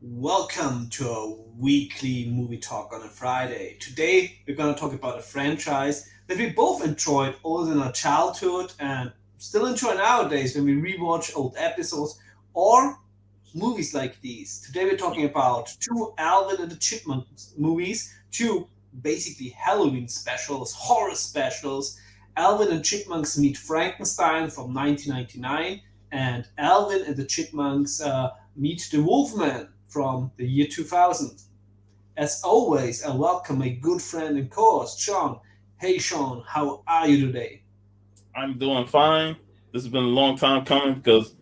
Welcome to a weekly movie talk on a Friday. Today we're going to talk about a franchise that we both enjoyed all in our childhood and still enjoy nowadays when we rewatch old episodes or movies like these. Today we're talking about two Alvin and the Chipmunks movies, two basically Halloween specials, horror specials. Alvin and Chipmunks Meet Frankenstein from 1999 and Alvin and the Chipmunks Meet the Wolfman from the year 2000. As always, I welcome my good friend and co-host, Sean. Hey Sean, how are you today? I'm doing fine. This has been a long time coming because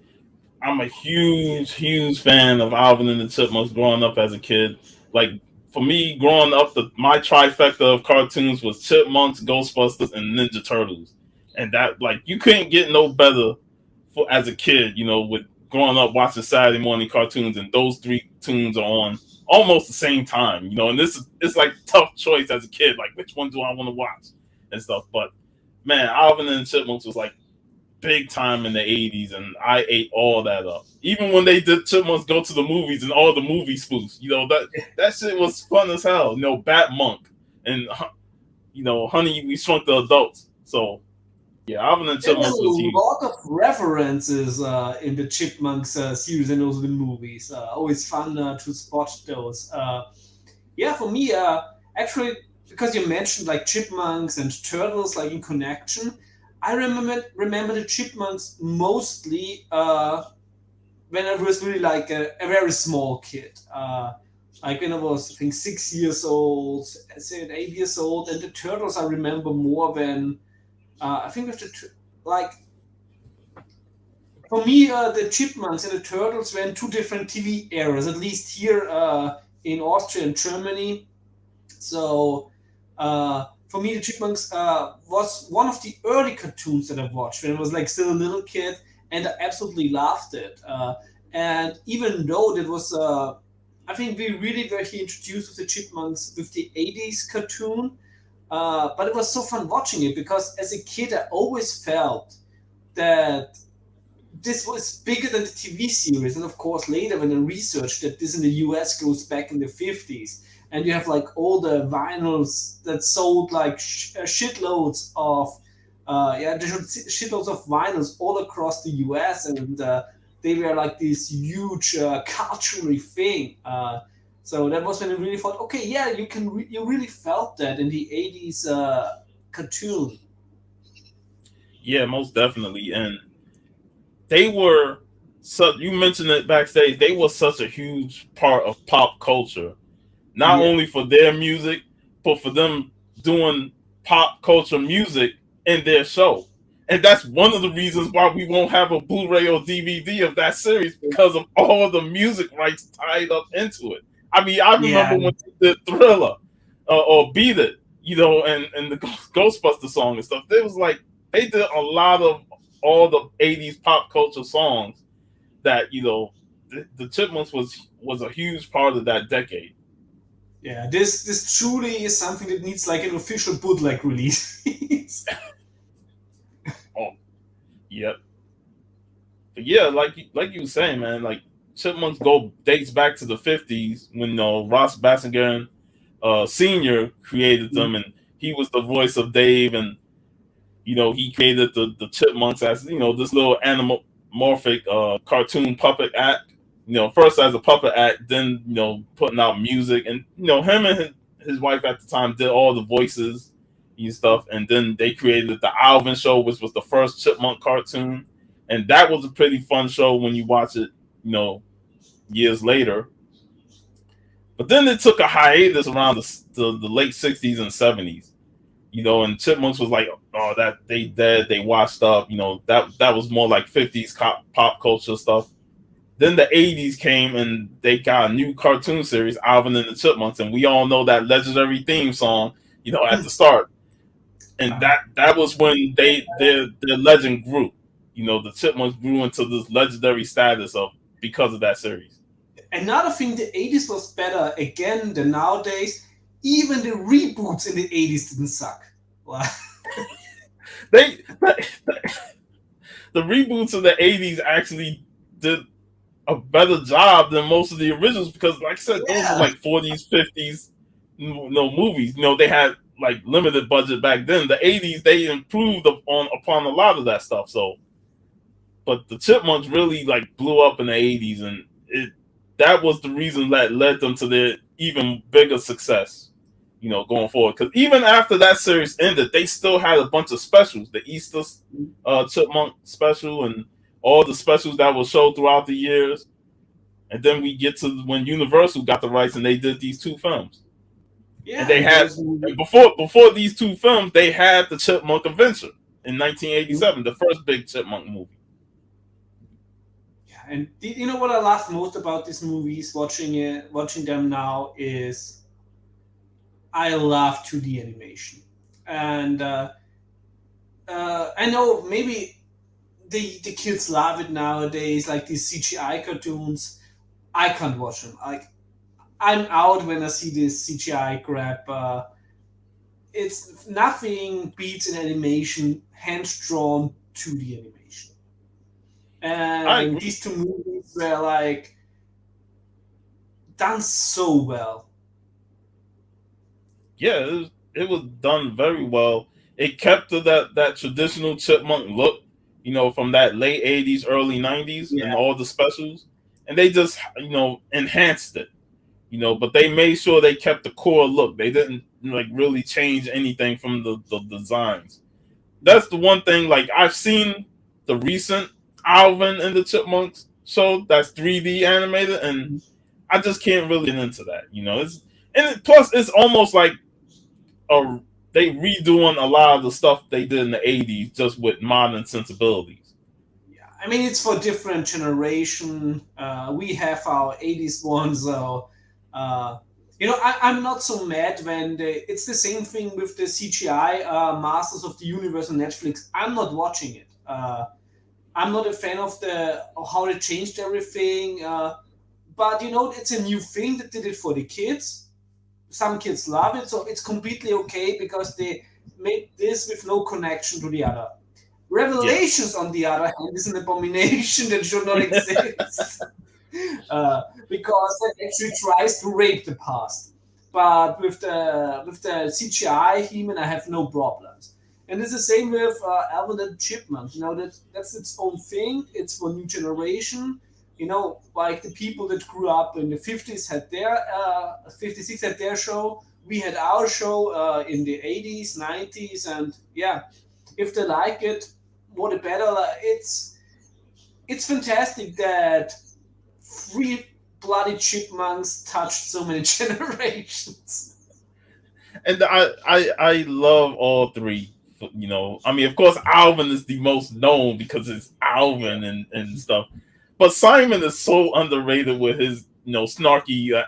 I'm a huge fan of Alvin and the Chipmunks growing up as a kid. Like for me, growing up, my trifecta of cartoons was Chipmunks, Ghostbusters, and Ninja Turtles, and that like you couldn't get no better for as a kid. With growing up watching Saturday morning cartoons, and those three tunes are on almost the same time. And this is it's like a tough choice as a kid. Like which one do I want to watch and stuff, but man, Alvin and the Chipmunks was like big time in the 80s, and I ate all that up. Even when they did Chipmunks Go to the Movies and all the movie spoofs, that shit was fun as hell. Bat Monk and Honey, We Shrunk the Adults. So yeah, Alvin and There was Chipmunks was a huge. lot of references in the Chipmunks series and also the movies. Always fun to spot those. Yeah, for me, actually, because you mentioned like chipmunks and turtles, like in connection, I remember the chipmunks mostly when I was really like a very small kid. Like when I was, I think, 6 years old, 7, 8 years old, and the turtles I remember more when I think with like for me, the Chipmunks and the Turtles were in two different TV eras, at least here in Austria and Germany. So for me, the Chipmunks was one of the early cartoons that I watched when I was like still a little kid, and I absolutely loved it. And even though that was, I think we really were here introduced with the Chipmunks with the '80s cartoon, but it was so fun watching it because as a kid I always felt that this was bigger than the TV series, and of course later when I researched that this in the US goes back in the 50s, and you have like all the vinyls that sold like shitloads of shitloads of vinyls all across the US, and they were like this huge cultural thing. So that was when I really thought, okay, yeah, you really felt that in the 80s cartoon. Yeah, most definitely. And they were you mentioned it backstage, they were such a huge part of pop culture, not Yeah. only for their music, but for them doing pop culture music in their show. And that's one of the reasons why we won't have a Blu-ray or DVD of that series because of all of the music rights tied up into it. I mean, I Yeah, remember when they did Thriller or Beat It, and the Ghostbuster song and stuff. It was like they did a lot of all the '80s pop culture songs that the Chipmunks was a huge part of that decade. yeah. This truly is something that needs like an official bootleg release. Oh, yep. But yeah, like you were saying, man, like Chipmunks go dates back to the '50s when Ross Bassinger Senior created them, and he was the voice of Dave, and he created the Chipmunks as this little anamorphic cartoon puppet act. First as a puppet act, then putting out music, and him and his wife at the time did all the voices and stuff, and then they created the Alvin show, which was the first Chipmunk cartoon, and that was a pretty fun show when you watch it, you know, years later. But then it took a hiatus around the late '60s and '70s, and Chipmunks was like, oh, that they dead, they washed up, that was more like '50s pop culture stuff. Then the '80s came and they got a new cartoon series, Alvin and the Chipmunks, and we all know that legendary theme song, at the start. And that was when their legend grew. The Chipmunks grew into this legendary status of because of that series. Another thing, the '80s was better again than nowadays. Even the reboots in the '80s didn't suck. Wow. They the reboots of the '80s actually did a better job than most of the originals because, like I said, those were Yeah, like 40s, 50s, movies. They had like limited budget back then. The 80s they improved upon a lot of that stuff. So, but the Chipmunks really like blew up in the 80s, and that was the reason that led them to their even bigger success. Going forward, because even after that series ended, they still had a bunch of specials, the Easter Chipmunk special, and all the specials that were showed throughout the years. And then we get to when Universal got the rights and they did these two films. And yeah, they and had those movies. before these two films, they had the Chipmunk Adventure in Yeah, 1987, the first big Chipmunk movie. and you know what I love most about these movies? Watching them now is I love 2D animation, and I know maybe the kids love it nowadays, like these CGI cartoons. I can't watch them. Like I'm out when I see this CGI crap. It's nothing beats an animation, hand drawn 2D animation. I And agree. these two movies were like done so well. Yeah, it was done very well. It kept to that traditional Chipmunk look, from that late 80s, early 90s, Yeah, and all the specials, and they just enhanced it. But they made sure they kept the core look. They didn't like really change anything from the designs. That's the one thing. Like I've seen the recent Alvin and the Chipmunks show that's 3D animated, and I just can't really get into that. Plus it's almost like a they redoing a lot of the stuff they did in the 80s just with modern sensibilities. yeah. I mean, it's for different generation. We have our 80s one, so uh, I'm not so mad when it's the same thing with the CGI Masters of the Universe on Netflix. I'm not watching it. I'm not a fan of how they changed everything. But it's a new thing that did it for the kids. Some kids love it, so it's completely okay because they made this with no connection to the other. Yes. Revelations, on the other hand, is an abomination that should not exist because it actually tries to rape the past. But with the CGI human, I have no problems. And it's the same with Alvin and Chipmunk. That's its own thing. It's for new generation. Like the people that grew up in the 50s had their 56 had their show. We had our show in the 80s, 90s, and yeah, if they like it, what a better. It's fantastic that three bloody chipmunks touched so many generations. And I love all three. I mean, of course, Alvin is the most known because it's Yeah, Alvin and stuff. But Simon is so underrated with his snarky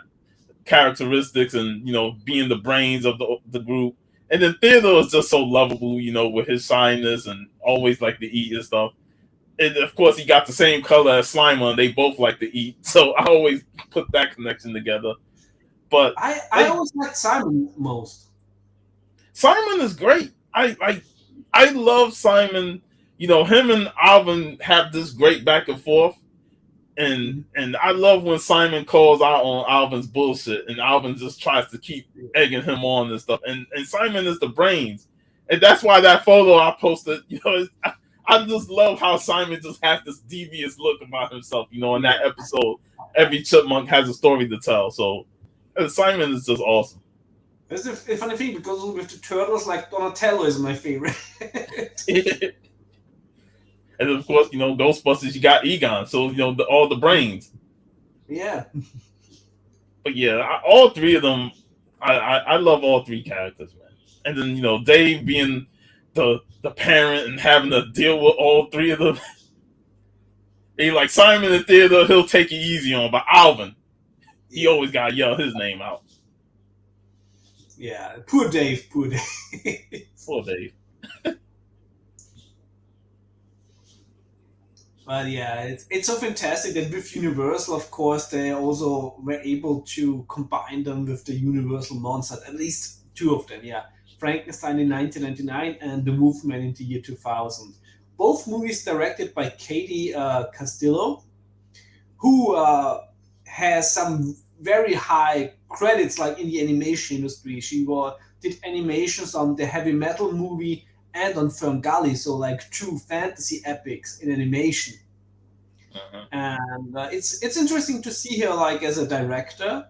characteristics and being the brains of the group. And then Theodore is just so lovable, with his shyness and always like to eat and stuff. And of course, he got the same color as Slimer, and they both like to eat. So I always put that connection together. But I they always liked Simon most. Simon is great. I love Simon. Him and Alvin have this great back and forth, and Mhm. and I love when Simon calls out on Alvin's bullshit, and Alvin just tries to keep egging him on and stuff. And Simon is the brains, and that's why that photo I posted. I just love how Simon just has this devious look about himself. In Yeah, that episode, every chipmunk has a story to tell. So Simon is just awesome. that's the funny thing because with the turtles, like Donatello is my favorite. And of course, Ghostbusters, you got Egon, so all the brains. Yeah, But yeah, all three of them, I love all three characters, man. And then Dave being the parent and having to deal with all three of them. He like Simon and Theodore, he'll take it easy on, but Alvin, he yeah, always gotta yell his name out. yeah. Poor Dave, poor Dave. Poor Dave. But yeah, it's so fantastic that with Universal, of course, they also were able to combine them with the Universal monsters, at least two of them. Yeah, Frankenstein in 1999 and the Wolfman in the year 2000. Both movies directed by Katie Castillo, who has some very high credits, like in the animation industry. Did animations on the heavy metal movie and on Ferngully, so like two fantasy epics in animation. Uh-huh. And it's interesting to see her like as a director,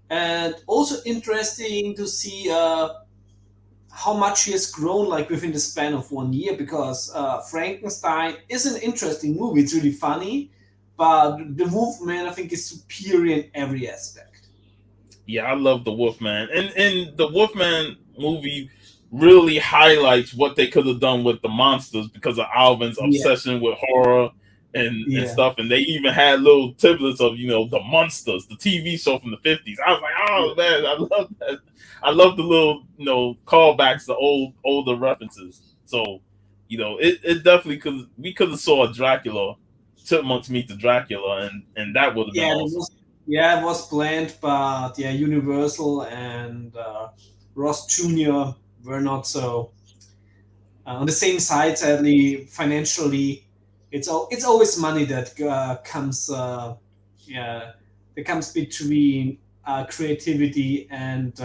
and also interesting to see how much she has grown like within the span of 1 year, because Frankenstein is an interesting movie. It's really funny, but the Wolfman I think is superior in every aspect. Yeah, I love the Wolfman, and the Wolfman movie really highlights what they could have done with the monsters because of Alvin's Yeah, obsession with horror and yeah, stuff. And they even had little tidbits of the monsters, the TV show from the 50s. I was like, yeah. oh man, I love that. I love the little callbacks to older references. So it definitely could have saw a Dracula, Chipmunks meet the Dracula, and that would have been Yeah, awesome. it was planned, but yeah, Universal and Ross Jr. were not so on the same side. Sadly, financially, it's always money that comes yeah that comes between creativity and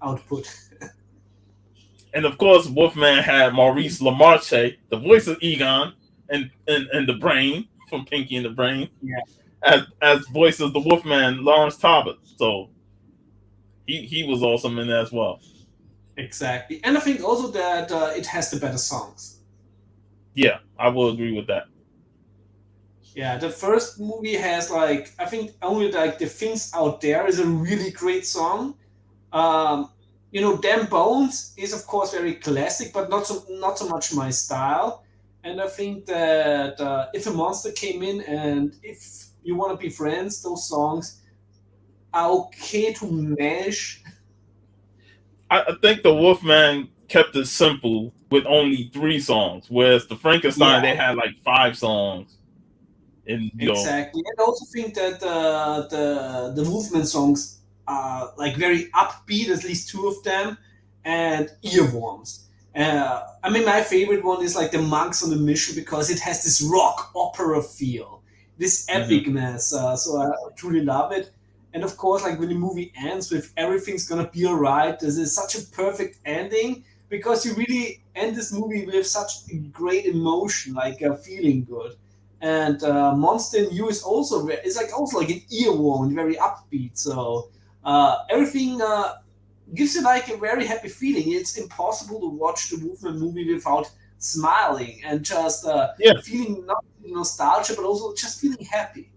output. And of course, Wolfman had Maurice LaMarche, the voice of Egon, and the Brain from Pinky and the Brain, Yeah, as voice of the Wolfman, Lawrence Talbot. So he was awesome in that as well. exactly. And I think also that it has the better songs. Yeah, I will agree with that. Yeah, the first movie has like I think only like the things out there is a really great song. Um, Damn Bones is of course very classic, but not so much my style. And I think that if a monster came in and if you want to be friends, those songs are okay to manage. I think the Wolfman kept it simple with only 3 songs, whereas the Yeah, Frankenstein they had like 5 songs. And exactly. And I also think that the movement songs are like very upbeat, at least two of them, and earworms. I mean, my favorite one is like the Monks on the Mission because it has this rock opera feel, this mhm. epicness. So I truly love it. And of course, like when the movie ends with everything's gonna be alright, this is such a perfect ending because you really end this movie with such great emotion, like feeling good. And Monster in You is also it's like also like an earworm, very upbeat. So everything gives you like a very happy feeling. It's impossible to watch the Movement movie without smiling and just Yeah, feeling not nostalgia, but also just feeling happy.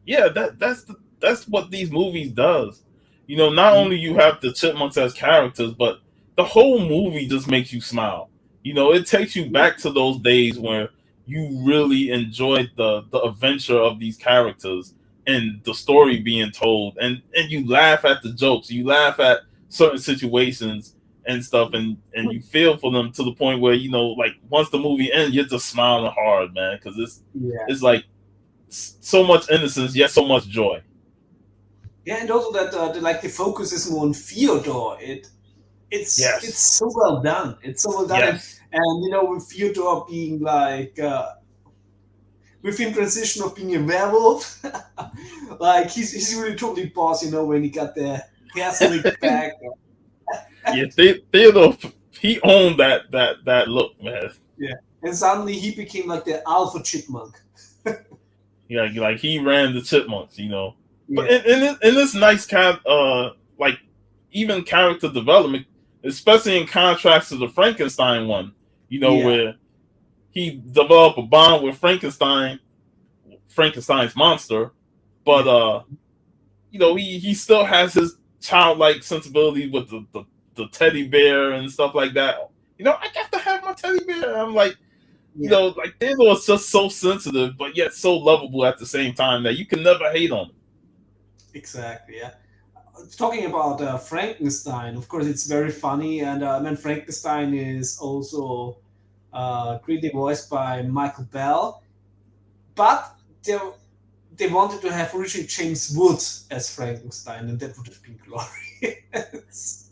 yeah, that's what these movies does. Not Mm. only you have the chipmunks as characters, but the whole movie just makes you smile. It takes you Yeah, back to those days where you really enjoyed the adventure of these characters and the story being told, and you laugh at the jokes, you laugh at certain situations and stuff, and you feel for them to the point where like once the movie ends, you're just smiling hard, man, because yeah, it's like so much innocence yet so much joy. yeah, and also that like the focus is more on Theodore. It's Yes, so well done. It's so well done, yes, and with Theodore being like within transition of being a werewolf, like he's really totally boss. When he got the hair slicked back. yeah. Theodore, he owned that look, man. Yeah, and suddenly he became like the alpha chipmunk. Yeah, like he ran the chipmunks. But Yeah, in this nice kind, like even character development, especially in contrast to the Frankenstein one, yeah, where he developed a bond with Frankenstein's monster, but yeah, he still has his childlike sensibility with the teddy bear and stuff like that. I got to have my teddy bear. I'm like, yeah. like Theodore is just so sensitive, but yet so lovable at the same time that you can never hate on him. Exactly. Yeah. Talking about Frankenstein, of course, it's very funny, and man, Frankenstein is also greatly voiced by Michael Bell, but they wanted to have originally James Woods as Frankenstein, and that would have been glorious.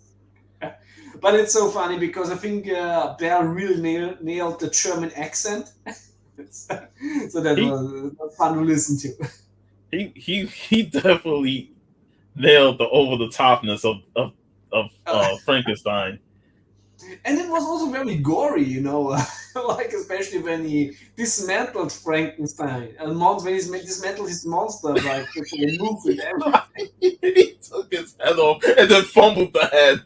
But it's so funny because I think Bell really nailed the German accent. So that He was fun to listen to. he definitely nailed the over the topness Uh, of Frankenstein. and it was also very gory, like especially when he dismantled Frankenstein and when he dismantled his monster, like with the move with everything. He took his head off and then fumbled the head.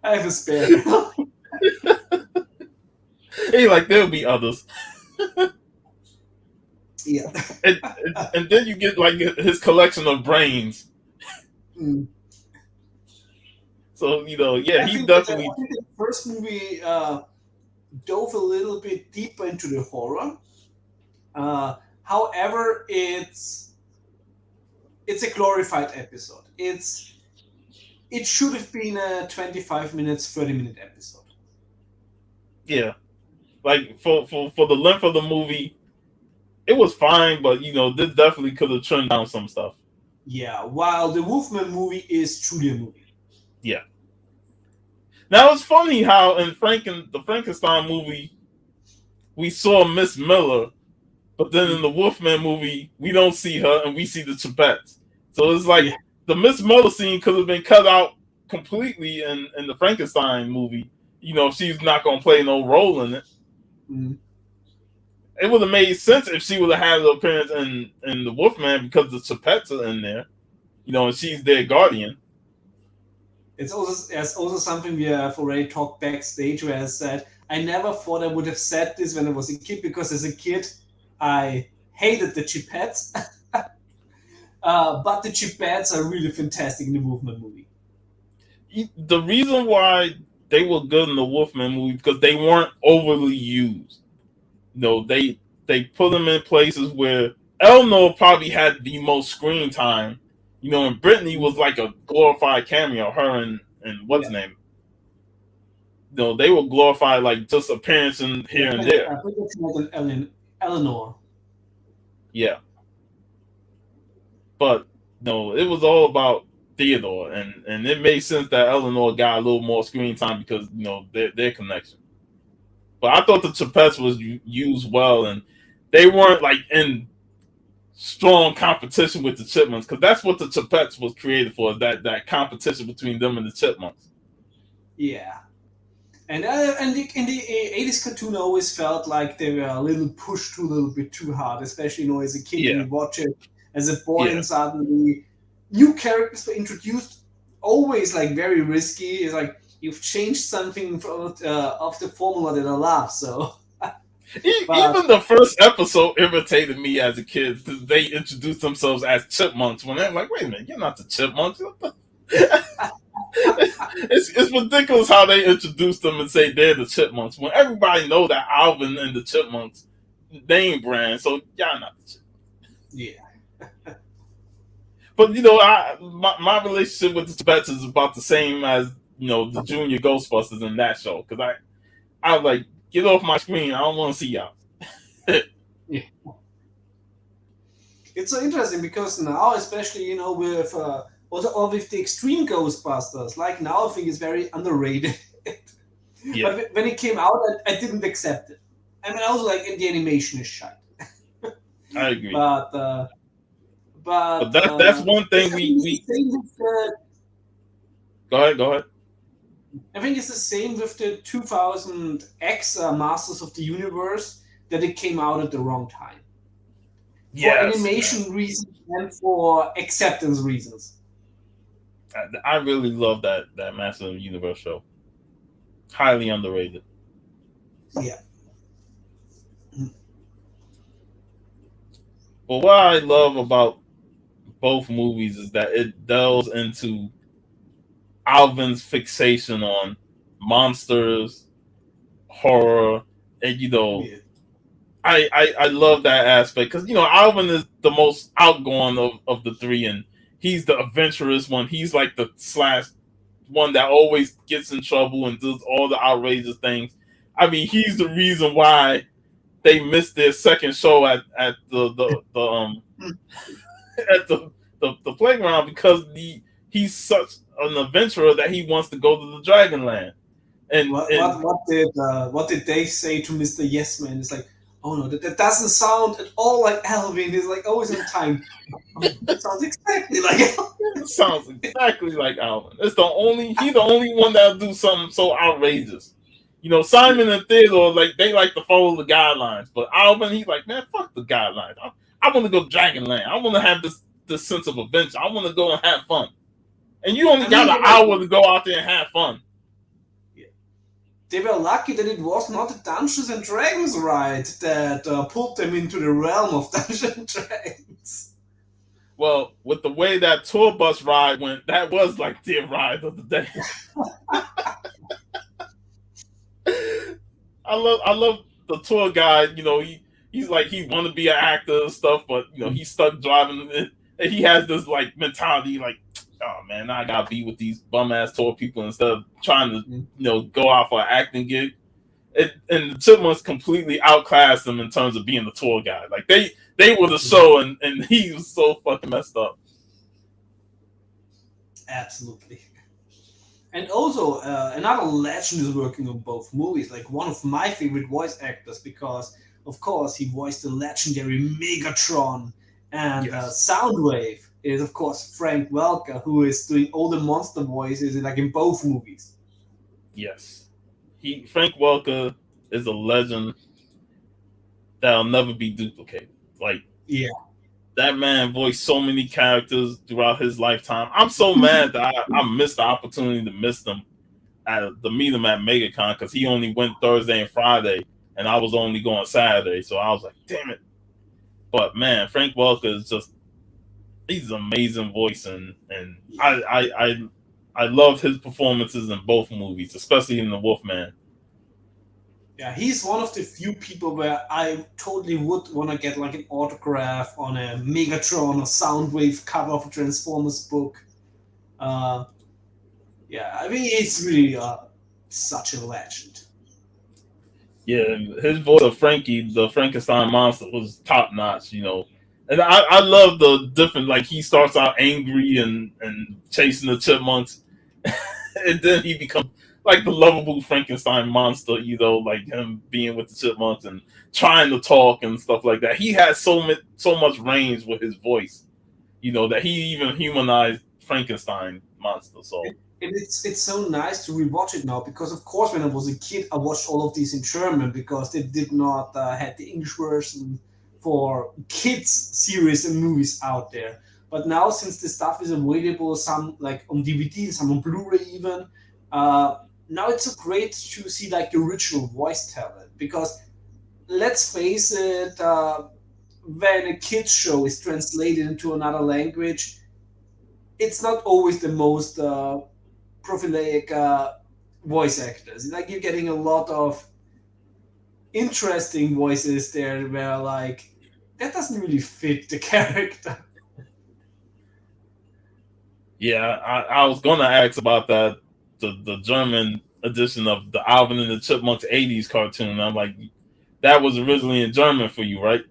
I have a spare. He like there'll be others, Yeah. and then you get like his collection of brains. Mm. So yeah, I he think that definitely the first movie dove a little bit deeper into the horror. However, it's a glorified episode. It should have been a 25 minutes, 30-minute episode. yeah, like for the length of the movie, it was fine, but this definitely could have trimmed down some stuff. Yeah, while the Wolfman movie is truly a movie. Yeah. Now it's funny how in the Frankenstein movie we saw Miss Miller, but then in Mm. the Wolfman movie we don't see her and we see the Chipettes. So it's like Yeah. the Miss Miller scene could have been cut out completely in the Frankenstein movie. She's not gonna play no role in it. Mm. It would have made sense if she would have had an appearance in the Wolfman because the Chipettes are in there. And she's their guardian. It's also something we have already talked backstage where I said I never thought I would have said this when I was a kid because as a kid I hated the Chipettes, but the Chipettes are really fantastic in the Movement movie. The reason why they were good in the Wolfman movie because they weren't overly used. They put them in places where Eleanor probably had the most screen time. And Brittany was like a glorified cameo. Her and what's Yeah, name. They were glorified like just appearances yeah. here and there. I think it's more than Eleanor. Yeah, but no, it was all about Theodore, and it made sense that Eleanor got a little more screen time because their connection. But I thought the Chipettes was used well, and they weren't like in strong competition with the Chipmunks because that's what the Chipettes was created for, that competition between them and the Chipmunks. Yeah. In the 80s cartoon, I always felt like they were a little pushed too, a little bit too hard, especially as a kid when Yeah, you watch it as a boy yeah, and suddenly new characters were introduced, always like very risky. It's like you've changed something of the formula that I love. So, but Even the first episode irritated me as a kid because they introduced themselves as Chipmunks when they're like, "Wait a minute, you're not the Chipmunks." It's ridiculous how they introduce them and say they're the Chipmunks when everybody know that Alvin and the Chipmunks name brand. So y'all not the Chipmunks. yeah, But my relationship with the Chipettes is about the same as the Junior Ghostbusters in that show because I was like, get off my screen. I don't want to see y'all. yeah. It's so interesting because now, especially with also with the extreme Ghostbusters, like now I think it's very underrated. Yeah, But when it came out, I didn't accept it. I mean, I was like, the animation is shite. I agree. But But that's one it's, thing I think it's the we same with the go ahead. I think it's the same with the 2000 X Masters of the Universe that it came out at the wrong time for Yes, animation reasons and for acceptance reasons. I really love that Master of the Universe show. Highly underrated. Yeah, But what I love about both movies is that it delves into Alvin's fixation on monsters, horror, and yeah, I love that aspect because Alvin is the most outgoing of the three, and he's the adventurous one. He's like the slash one that always gets in trouble and does all the outrageous things. I mean, he's the reason why they missed their second show at the at the playground because he's such an adventurer that he wants to go to the Dragonland. And What did they say to Mr. Yes Man? It's like, oh no, that doesn't sound at all like Alvin. He's like always on time. Oh, that sounds exactly like Alvin. it sounds exactly like Alvin. He's the only one that'll do something so outrageous. Simon and Theodore, like they like to follow the guidelines, but Alvin, he's like, man, fuck the guidelines. I want to go Dragonland. I want to have this sense of adventure. I want to go and have fun. And you only I got mean, an hour to go out there and have fun. they were lucky that it was not a Dungeons and Dragons ride that pulled them into the realm of Dungeons and Dragons. Well, with the way that tour bus ride went, that was like their ride of the day. I love the tour guide. He's like he want to be an actor and stuff, but he's stuck driving. And he has this like mentality, like, oh man, I gotta be with these bum ass tour people instead of trying to go out for an acting gig. And the Chipmunks completely outclassed him in terms of being the tour guide. Like they were the show, and he was so fucking messed up. Absolutely. And also, another legend is working on both movies. Like one of my favorite voice actors, because of course he voiced the legendary Megatron, and Yes. Soundwave is of course Frank Welker, who is doing all the monster voices like in both movies. Yes. Frank Welker is a legend that'll never be duplicated. Like Yeah. that man voiced so many characters throughout his lifetime. I'm so mad that I missed the opportunity to meet him at MegaCon because he only went Thursday and Friday, and I was only going Saturday. So I was like, damn it. But man, Frank Welker is he's an amazing voice, and I love his performances in both movies, especially in the Wolfman. Yeah, he's one of the few people where I totally would want to get like an autograph on a Megatron or Soundwave cover of a Transformers book. Uh, yeah, I mean, it's really such a legend. Yeah, his voice of Frankie, the Frankenstein monster, was top notch. And I love the different, like he starts out angry and chasing the chipmunks, and then he becomes like the lovable Frankenstein monster, like him being with the chipmunks and trying to talk and stuff like that. He has so much range with his voice, that he even humanized Frankenstein monster. So And it's so nice to rewatch it now because, of course, when I was a kid, I watched all of these in German because they did not had the English version for kids series and movies out there. But now, since the stuff is available, some like on DVD, some on Blu-ray even, now it's so great to see like the original voice talent because let's face it, when a kids show is translated into another language, it's not always the most prolific voice actors. Like you're getting a lot of interesting voices there where like that doesn't really fit the character. yeah, I was gonna ask about that, the German edition of the Alvin and the Chipmunks '80s cartoon. I'm like, that was originally in German for you, right?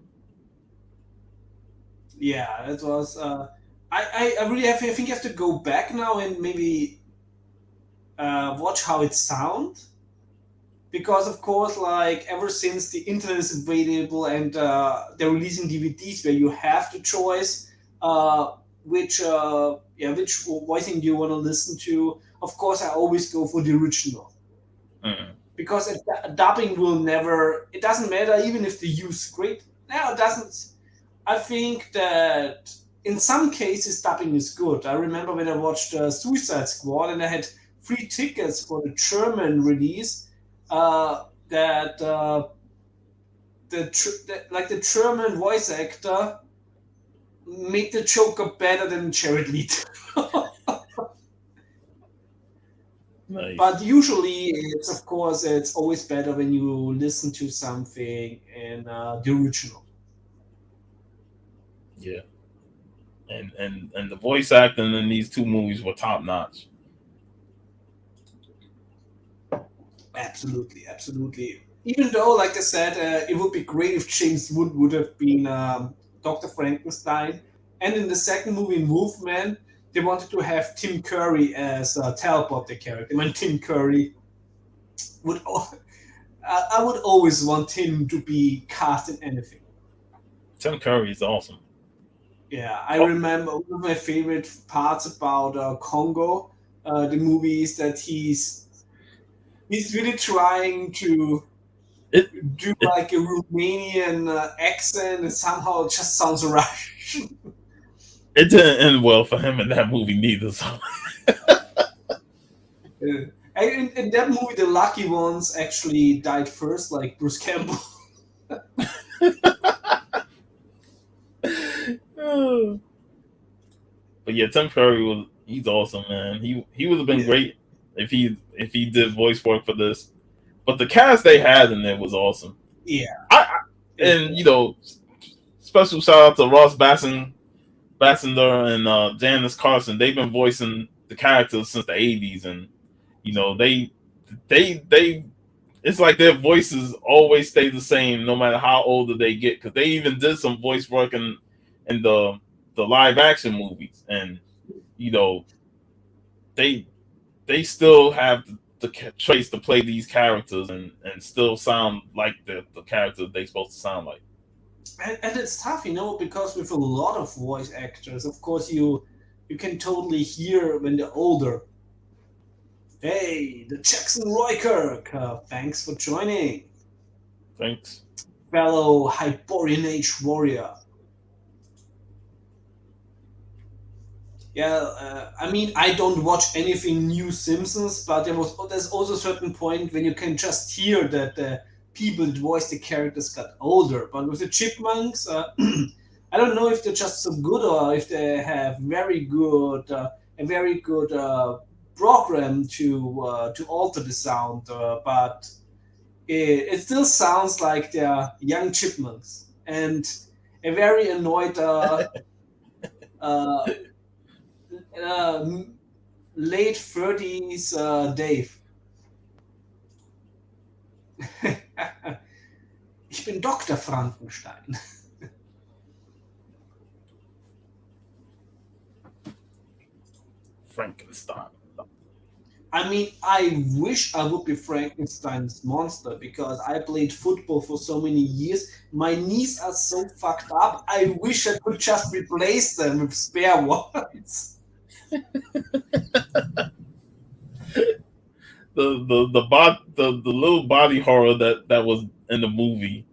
Yeah, it was. I really have. I think you have to go back now and maybe watch how it sounds because of course like ever since the internet is available and they're releasing DVDs where you have the choice which voicing do you want to listen to. Of course I always go for the original Mm. because dubbing will never, it doesn't matter even if they use great. No, it doesn't. I think that in some cases dubbing is good. I remember when I watched Suicide Squad and I had free tickets for the German release. That like the German voice actor made the Joker better than Jared Leto. Nice. But usually, it's of course it's always better when you listen to something in the original. Yeah, and the voice acting in these two movies were top notch. Absolutely, absolutely. Even though, like I said, it would be great if James Wood would have been Dr. Frankenstein. And in the second movie, in Wolfman, they wanted to have Tim Curry as Talbot, the character. I mean, Tim Curry. would I would always want him to be cast in anything. Tim Curry is awesome. Yeah, I Oh, remember one of my favorite parts about Congo, the movie is that he's really trying to it, do it, like a Romanian accent, and somehow it just sounds Russian. it didn't end well for him in that movie neither. So And in that movie, the lucky ones actually died first, like Bruce Campbell. but yeah, Tim Curry was he's awesome, man. He would have been Yeah, great if he did voice work for this. But the cast they had in there was awesome. yeah, I it, and special shout out to Ross Bassender and Janice Carson. They've been voicing the characters since the '80s, and they it's like their voices always stay the same no matter how older they get. Because they even did some voice work in the live action movies, and you know they they still have the traits to play these characters and still sound like the characters they supposed to sound like. and it's tough, because with a lot of voice actors, of course, you can totally hear when they're older. Hey, the Jackson Roykirk, thanks for joining, Thanks. fellow Hyperborean Age warrior. Yeah, I mean, I don't watch anything new Simpsons, but there's also a certain point when you can just hear that the people that voice the characters got older. But with the Chipmunks, I don't know if they're just so good or if they have a very good program to alter the sound. But it still sounds like they're young chipmunks and a very annoyed uh, uh, late 30s Dave. Ich bin Dr. Frankenstein. Frankenstein. I mean, I wish I would be Frankenstein's monster because I played football for so many years. My knees are so fucked up. I wish I could just replace them with spare ones. The little body horror that was in the movie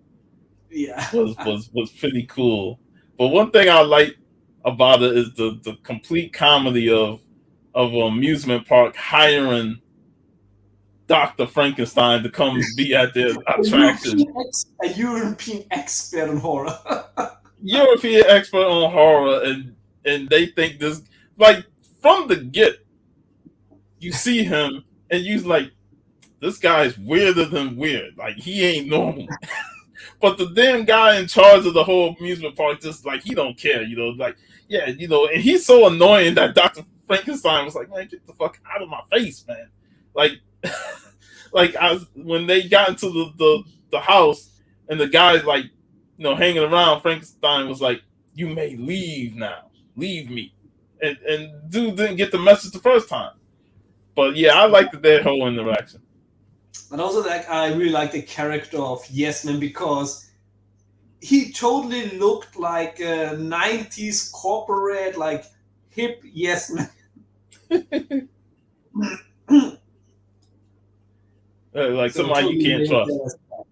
Yeah. was pretty cool. But one thing I like about it is the complete comedy of an amusement park hiring Dr. Frankenstein to come be at their attraction. A European expert in horror. European expert on horror, and they think this like from the get you see him and you like this guy's weirder than weird. Like he ain't normal. But the damn guy in charge of the whole amusement park just like he don't care, like yeah, and he's so annoying that Dr. Frankenstein was like, man, get the fuck out of my face, man. Like like when they got into the house and the guy's like, hanging around, Frankenstein was like, you may leave now. Leave me. And dude didn't get the message the first time. But yeah, I liked their whole interaction. And also, like, I really like the character of Yes Man because he totally looked like a 90s corporate, like hip Yes Man. Like So somebody you totally can't nailed trust. that.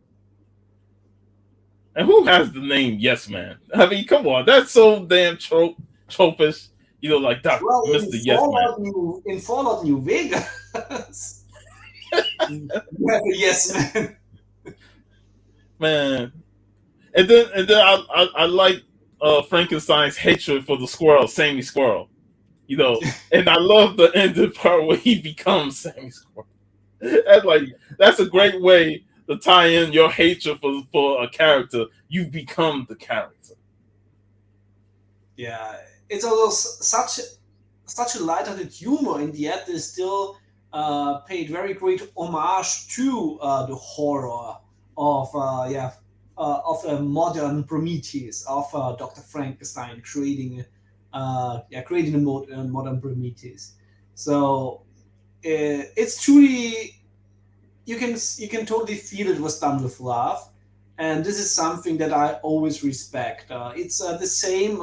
And who has the name Yes Man? I mean, come on, that's so damn tropish. Like Well, Mr. Yes Man. In Fallout New Vegas, you have a Yes Man. Man. And then I like Frankenstein's hatred for the squirrel, Sammy Squirrel. And I love the ending part where he becomes Sammy Squirrel. That's a great way to tie in your hatred for a character. You become the character. Yeah, it's also such a lighthearted humor, and yet they still paid very great homage to the horror of of a modern Prometheus, of Dr. Frankenstein creating creating a modern Prometheus. So it's truly you can totally feel it was done with love, and this is something that I always respect. It's the same.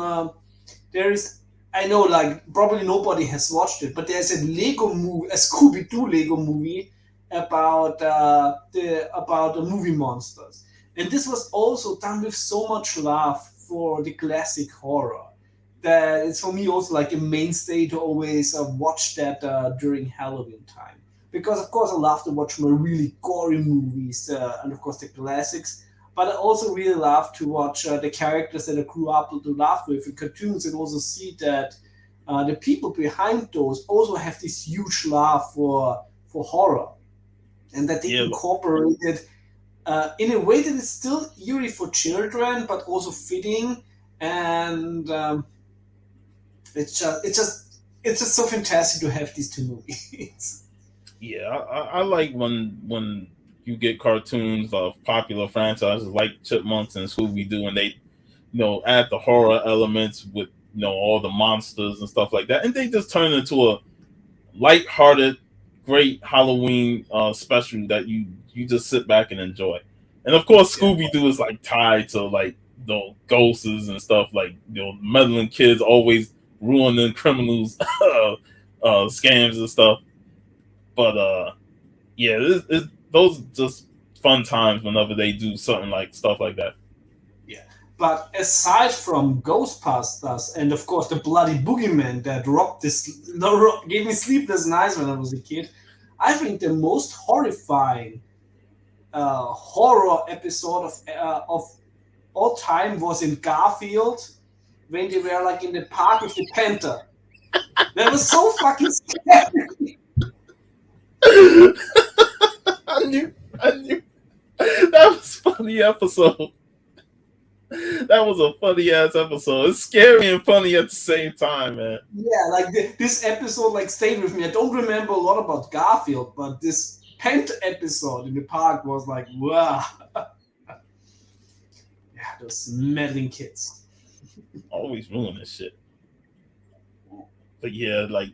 There is, I know, like probably nobody has watched it, but there's a Lego movie, a Scooby Doo Lego movie about the movie monsters, and this was also done with so much love for the classic horror that it's for me also like a mainstay to always watch that during Halloween time. Because of course I love to watch my really gory movies and of course the classics, but I also really love to watch the characters that I grew up to love with in cartoons, and also see that the people behind those also have this huge love for horror, and that they Yeah, incorporate it in a way that is still eerie for children, but also fitting. And it's just so fantastic to have these two movies. yeah. I like when you get cartoons of popular franchises like Chipmunks and Scooby Doo, and they add the horror elements with all the monsters and stuff like that, and they just turn into a light-hearted, great Halloween special that you just sit back and enjoy. And of course, Yeah, Scooby Doo is like tied to like ghosts and stuff, like meddling kids always ruining criminals scams and stuff. But yeah, those just fun times whenever they do something like stuff like that. yeah. But aside from Ghostbusters and of course the bloody boogeyman that gave me sleepless nights when I was a kid, I think the most horrifying horror episode of all time was in Garfield when they were like in the park with the panther. That was so fucking scary. I knew that was a funny episode. That was a funny ass episode. It's scary and funny at the same time, man. Yeah, like this episode like stayed with me. I don't remember a lot about Garfield, but this panther episode in the park was like, wow. Yeah, those meddling kids. Always ruining shit. But yeah, like,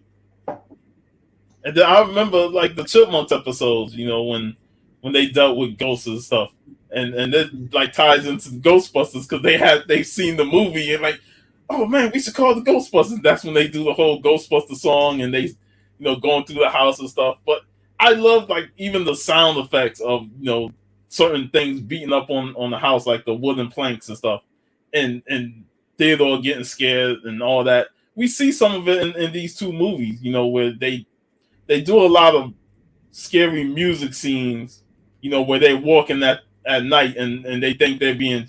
and then I remember like the Chipmunks episodes, when they dealt with ghosts and stuff, and it like ties into the Ghostbusters because they've seen the movie and like, oh man, we should call the Ghostbusters. That's when they do the whole Ghostbuster song and they, going through the house and stuff. But I love like even the sound effects of certain things beating up on the house, like the wooden planks and stuff, and Theodore getting scared and all that. We see some of it in these two movies, where they do a lot of scary music scenes, where they're walking at night and they think they're being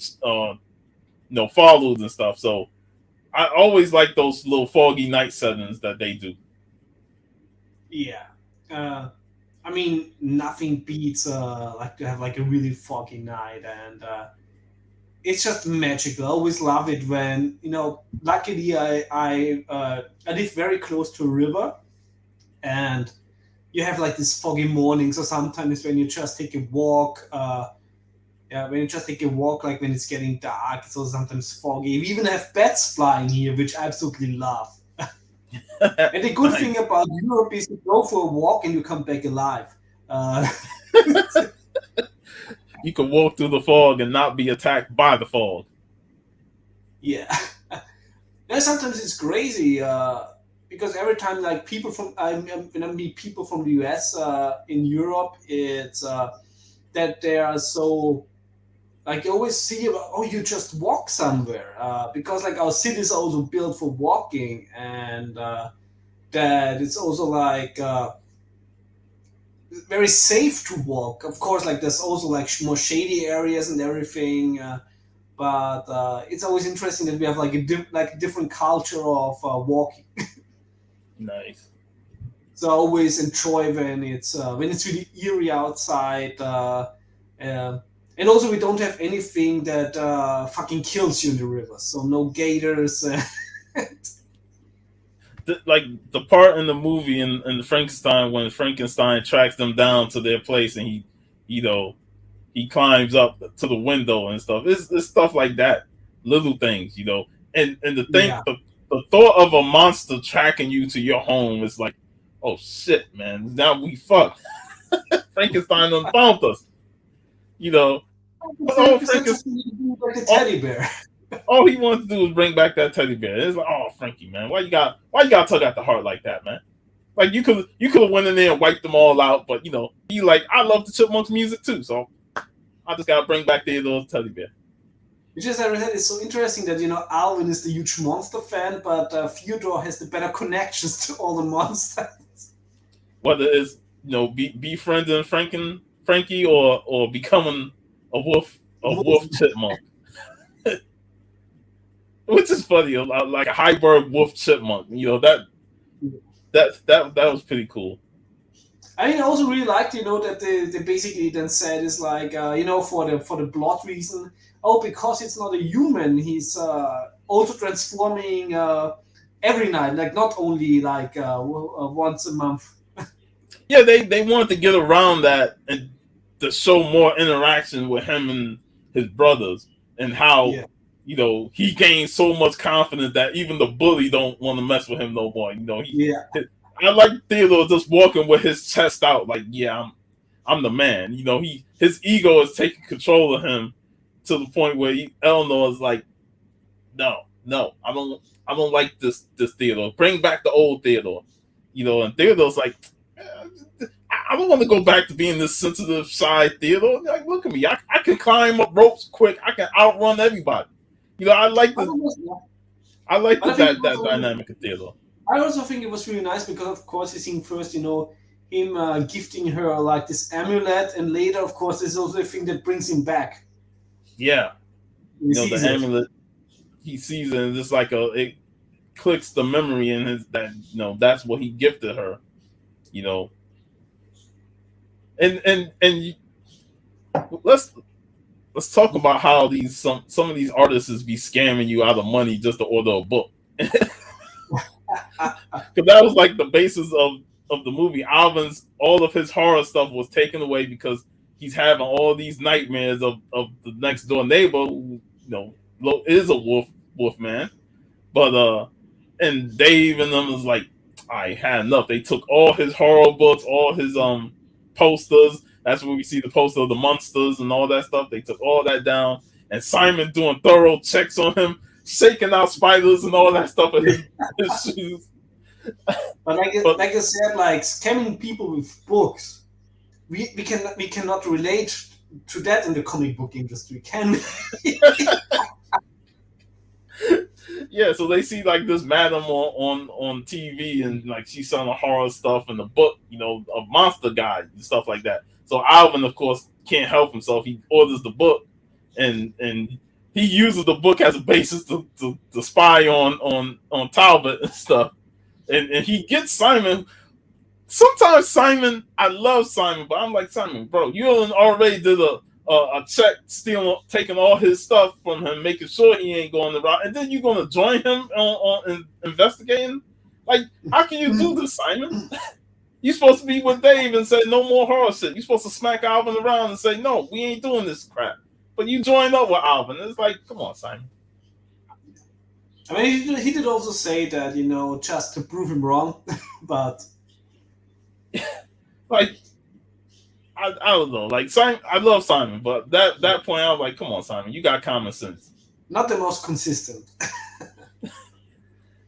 followed and stuff. So I always like those little foggy night settings that they do. Yeah. Uh, I mean, nothing beats like to have like a really foggy night, and it's just magical. I always love it when Luckily, I live very close to a river, and you have like these foggy mornings, or sometimes when you just take a walk. Yeah, when you just take a walk, like when it's getting dark, it's also sometimes foggy. We even have bats flying here, which I absolutely love. And the good thing Nice. about Europe is you go for a walk and you come back alive. Uh, You can walk through the fog and not be attacked by the fog. yeah. And sometimes it's crazy because every time like when I meet people from the US in Europe, it's that they are so like you always see oh you just walk somewhere because like our cities are also built for walking, and that it's also like very safe to walk. Of course, like there's also like more shady areas and everything, but it's always interesting that we have like a different culture of walking. Nice. So I always enjoy when it's really eerie outside, uh, and also we don't have anything that fucking kills you in the river. So no gators. Like the part in the movie in Frankenstein when Frankenstein tracks them down to their place and you know, he climbs up to the window and stuff. It's stuff like that, little things, And the thing, Yeah, the thought of a monster tracking you to your home is like, oh shit, man, now we fucked. Frankenstein done found us. You know, oh Frankenstein Frankenstein, just needed to do like the all, teddy bear. all he wants to do is bring back that teddy bear. It's like, oh Frankie, man, why you got tug at the heart like that, man? Like you could have went in there and wiped them all out, but he like I love the Chipmunks music too, so I just gotta bring back the little teddy bear. Which is, I said, it's so interesting that Alvin is the huge monster fan, but Fyodor has the better connections to all the monsters. Whether it's befriending Frankie or becoming a wolf chipmunk, which is funny, like a hybrid wolf chipmunk. That was pretty cool. I mean, I also really liked, that they basically then said is like, for the plot reason, oh, because it's not a human, he's also transforming every night, like not only like once a month. Yeah, they wanted to get around that and to show more interaction with him and his brothers, and how Yeah, he gained so much confidence that even the bully don't want to mess with him no more. yeah. I like Theodore just walking with his chest out, like, yeah, I'm the man. His ego is taking control of him to the point where Eleanor is like, no, I don't like this Theodore. Bring back the old Theodore. And Theodore's like, I don't want to go back to being this sensitive, shy Theodore. Like, look at me, I can climb up ropes quick. I can outrun everybody. I like But the it was, I like but the, I think that that dynamic of Theodore. I also think it was really nice because, of course, you seeing first, him gifting her like this amulet, and later, of course, there's also the thing that brings him back. Yeah, He the sees it. amulet he sees it, and it's like it clicks the memory in his that that's what he gifted her. You know, and let's talk about how these some of these artists be scamming you out of money just to order a book. Because that was like the basis of the movie. Alvin's all of his horror stuff was taken away because he's having all these nightmares of the next door neighbor who is a wolf man. But and Dave and them was like, I had enough. They took all his horror books, all his posters. That's where we see the poster of the monsters and all that stuff. They took all that down, and Simon doing thorough checks on him, shaking out spiders and all that stuff in his shoes. But But like I said, like scamming people with books, we cannot relate to that in the comic book industry, can we? yeah, so they see like this madam on TV, and like she's selling horror stuff in the book, of monster guys and stuff like that. So Alvin, of course, can't help himself. He orders the book, and he uses the book as a basis to spy on Talbot and stuff. And he gets Simon. Sometimes Simon, I love Simon, but I'm like, Simon, bro, you already did a check, stealing, taking all his stuff from him, making sure he ain't going the route, and then you're gonna join him on investigating. Like, how can you do this, Simon? You're supposed to be with Dave and say no more horror shit. You're supposed to smack Alvin around and say, no, we ain't doing this crap. But you joined up with Alvin. It's like, come on, Simon. I mean, he did also say that, just to prove him wrong, but Like, I don't know. Like, Simon, I love Simon, but that point, I was like, come on, Simon, you got common sense. not the most consistent.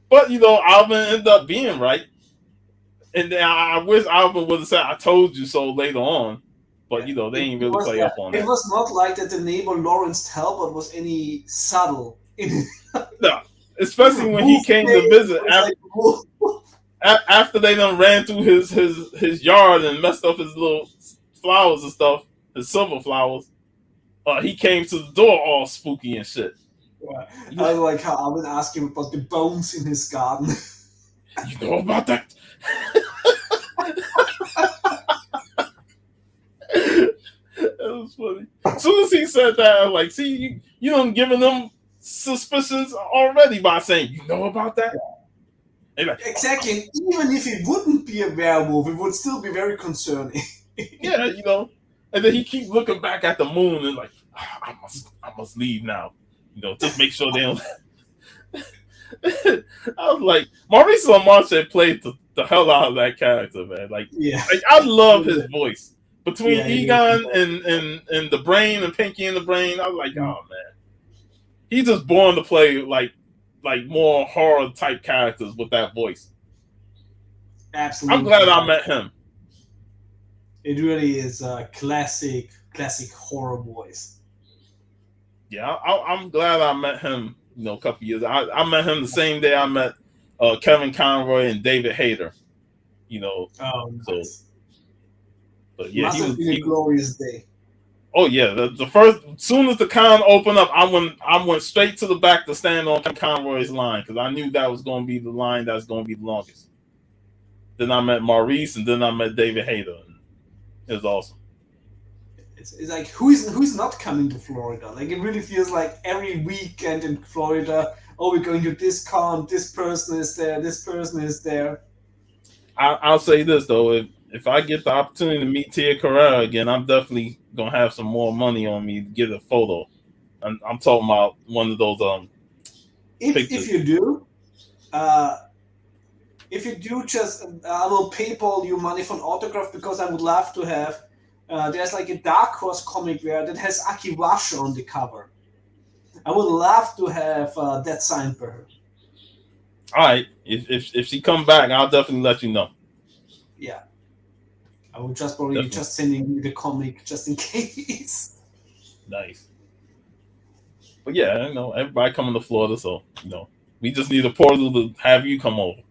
But Alvin ended up being right, and then I wish Alvin would have said, "I told you so" later on. But Yeah. they It, ain't it really was play yeah, up on it that. was not like that the neighbor Lawrence Talbot was any subtle in No, especially when he wolf came to face, visit was like wolf. after they done ran through his yard and messed up his little flowers and stuff, his silver flowers. He came to the door all spooky and shit. Yeah. I like how I would ask him about the bones in his garden. You know about that? That was funny. As soon as he said that, I was like, see, you done giving them suspicions already by saying, you know about that? And like, Exactly, and even if it wouldn't be a werewolf, it would still be very concerning. yeah, And then he keep looking back at the moon and like, I must leave now. Just make sure they don't. I was like, Maurice LaMarche played the hell out of that character, man. Like, Yeah. I love his voice. between Yeah, it is. Egon and the brain and Pinky and the brain. I was like, Mm, oh man, he's just born to play like more horror type characters with that voice. I'm glad absolutely. I met him. It really is a classic horror voice. Yeah, I'm glad I met him. A couple years. I met him the same day I met Kevin Conroy and David Hayter. You know, Oh, so nice. but yeah, Must have been a he was. glorious day. Oh yeah, the first soon as the con opened up, I went straight to the back to stand on Conroy's line because I knew that was going to be the line that's going to be the longest. Then I met Maurice, and then I met David Hayter. And it was awesome. It's like who's not coming to Florida? Like it really feels like every weekend in Florida. Oh, we're going to this con. This person is there. This person is there. I'll say this though, if I get the opportunity to meet Tia Carrera again, I'm definitely gonna have some more money on me to get a photo. I'm talking about one of those If pictures. you do, uh, if you do, just I will PayPal you money for an autograph because I would love to have. There's like a Dark Horse comic where that has Aki Washa on the cover. I would love to have that signed by her. All right, if she come back, I'll definitely let you know. Yeah, I would just probably Definitely just sending you the comic just in case. nice. But yeah, everybody coming to Florida, so we just need a portal to have you come over.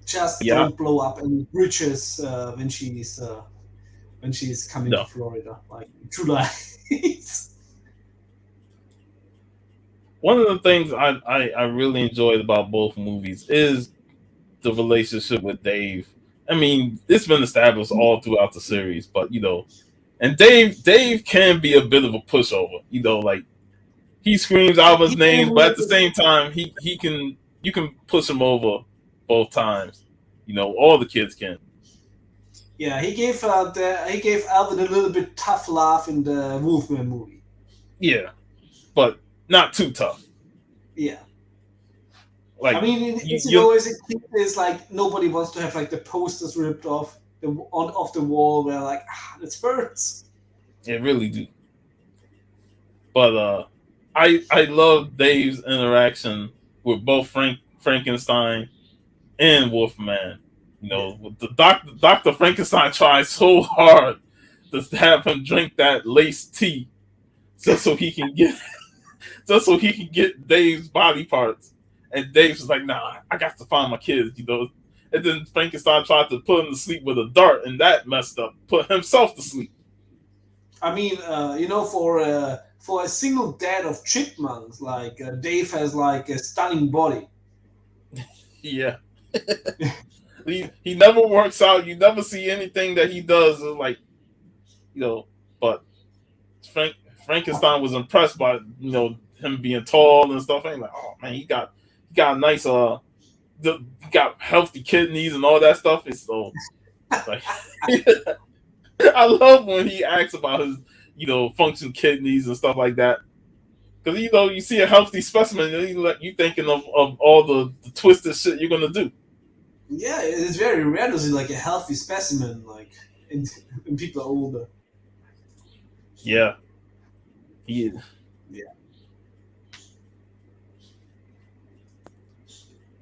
Just Yeah, don't blow up any bridges when she's coming to no. Florida, like in July. One of the things I really enjoyed about both movies is the relationship with Dave. I mean, it's been established all throughout the series, but and Dave can be a bit of a pushover. Like he screams Alvin's He name, but at the can, same time, he can you can push him over both times. All the kids can. yeah, he gave Alvin a little bit tough laugh in the Wolfman movie. Yeah, but not too tough. Yeah, I Like mean, you, as you you know, as a kid, it's like nobody wants to have like the posters ripped off off the wall where like it hurts. it really do. But I love Dave's interaction with both Frankenstein and Wolfman. Yeah, With the Doctor Frankenstein tries so hard to have him drink that laced tea just so he can get Dave's body parts. And Dave's like, nah, I got to find my kids. And then Frankenstein tried to put him to sleep with a dart, and that messed up. Put himself to sleep. I mean, for a single dad of chipmunks, like Dave has like a stunning body. Yeah. He never works out. You never see anything that he does like, you know, but Frank Frankenstein was impressed by him being tall and stuff. And like, oh man, he got nice he got healthy kidneys and all that stuff. It's so like I love when he asks about his function kidneys and stuff like that. Because you see a healthy specimen, and you thinking of all the twisted shit you're gonna do. Yeah, it's very rare to see like a healthy specimen like in people are older. Yeah, he Yeah.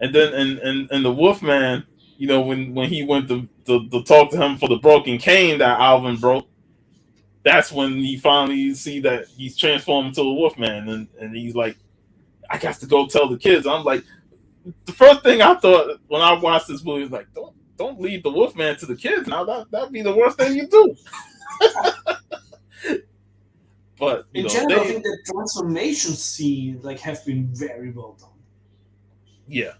and then and the Wolfman, when he went to talk to him for the broken cane that Alvin broke, that's when he finally see that he's transformed into a Wolfman, and he's like, I got to go tell the kids. I'm like, the first thing I thought when I watched this movie was like, don't leave the Wolfman to the kids. Now that'd be the worst thing you do. But In general, I they, think the transformation scene like have been very well done. yeah,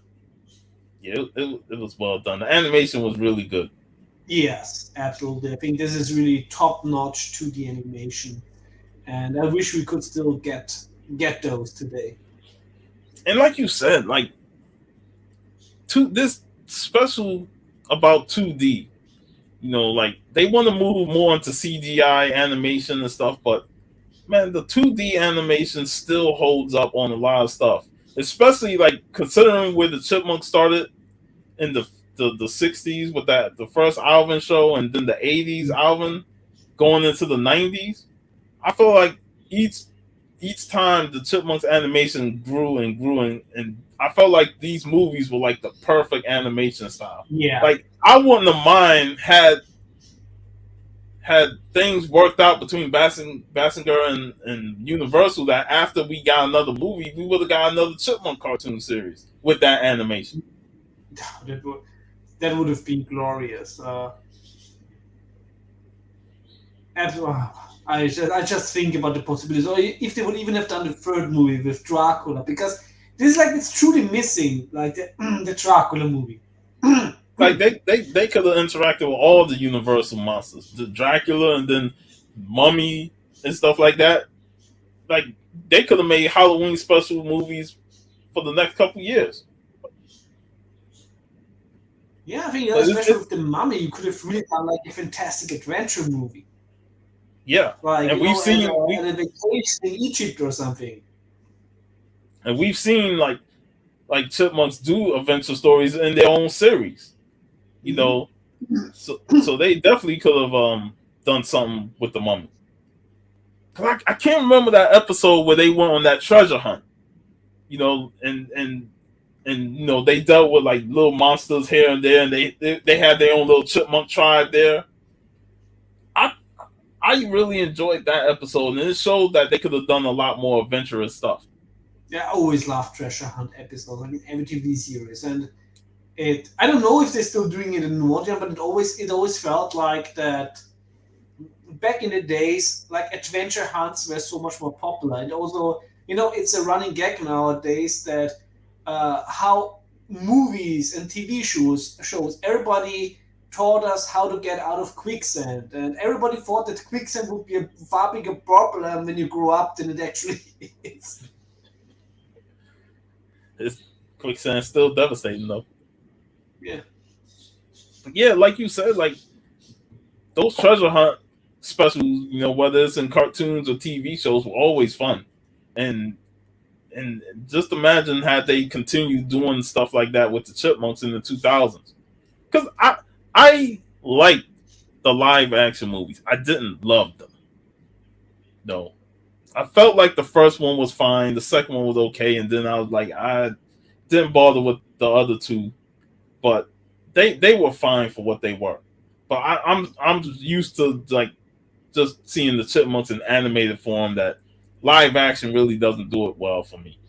it was well done. The animation was really good. Yes, absolutely. I think this is really top notch 2D animation, and I wish we could still get those today. And like you said, like this special about 2D. Like they want to move more into CGI animation and stuff, but man, the 2D animation still holds up on a lot of stuff. Especially like considering where the Chipmunks started in the the 60s with that the first Alvin show, and then the 80s Alvin going into the 90s. I feel like each each time the Chipmunks animation grew and grew, and I felt like these movies were like the perfect animation style. Yeah. Like I wouldn't have mind had things worked out between Basinger and Universal, that after we got another movie, we would have got another Chipmunk cartoon series with that animation. That would that would have been glorious. I just think about the possibilities, or if they would even have done the third movie with Dracula, because this is like it's truly missing, like the, the Dracula movie. Like they could have interacted with all the Universal monsters, the Dracula, and then Mummy and stuff like that. Like they could have made Halloween special movies for the next couple years. Yeah, I think But especially with the Mummy, you could have really done like a fantastic adventure movie, yeah, like and we've seen at a vacation in Egypt or something. we've seen like Chipmunks do adventure stories in their own series. You Hmm. know, so they definitely could have done something with the Mummy. Cause I can't remember that episode where they went on that treasure hunt. You know, and you know they dealt with like little monsters here and there, and they had their own little chipmunk tribe there. I I really enjoyed that episode, and it showed that they could have done a lot more adventurous stuff. Yeah, I always loved treasure hunt episodes. I mean, every TV series, and it. I don't know if they're still doing it in modern, but it always felt like that back in the days, like adventure hunts were so much more popular, and also, it's a running gag nowadays that how movies and TV shows everybody taught us how to get out of quicksand, and everybody thought that quicksand would be a far bigger problem when you grow up than it actually is. It's quicksand still devastating though. Yeah. But yeah, like you said, like those treasure hunt specials, you know, whether it's in cartoons or TV shows, were always fun. And and just imagine had they continued doing stuff like that with the Chipmunks in the 2000s. Because I liked the live action movies. I didn't love them. No, I felt like the first one was fine, the second one was okay, and then I was like, I didn't bother with the other two, but they were fine for what they were. But I'm used to like just seeing the Chipmunks in animated form. That live action really doesn't do it well for me.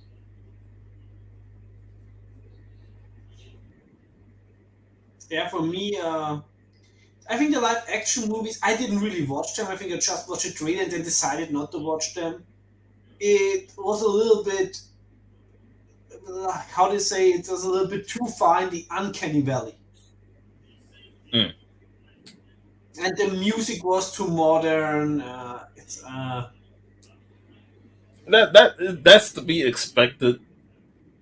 Yeah, for me, I think the live action movies, I didn't really watch them. I think I just watched a trailer and then decided not to watch them. It was a little bit, how do you say, it was a little bit too far in the uncanny valley. Mm. And the music was too modern. That's to be expected,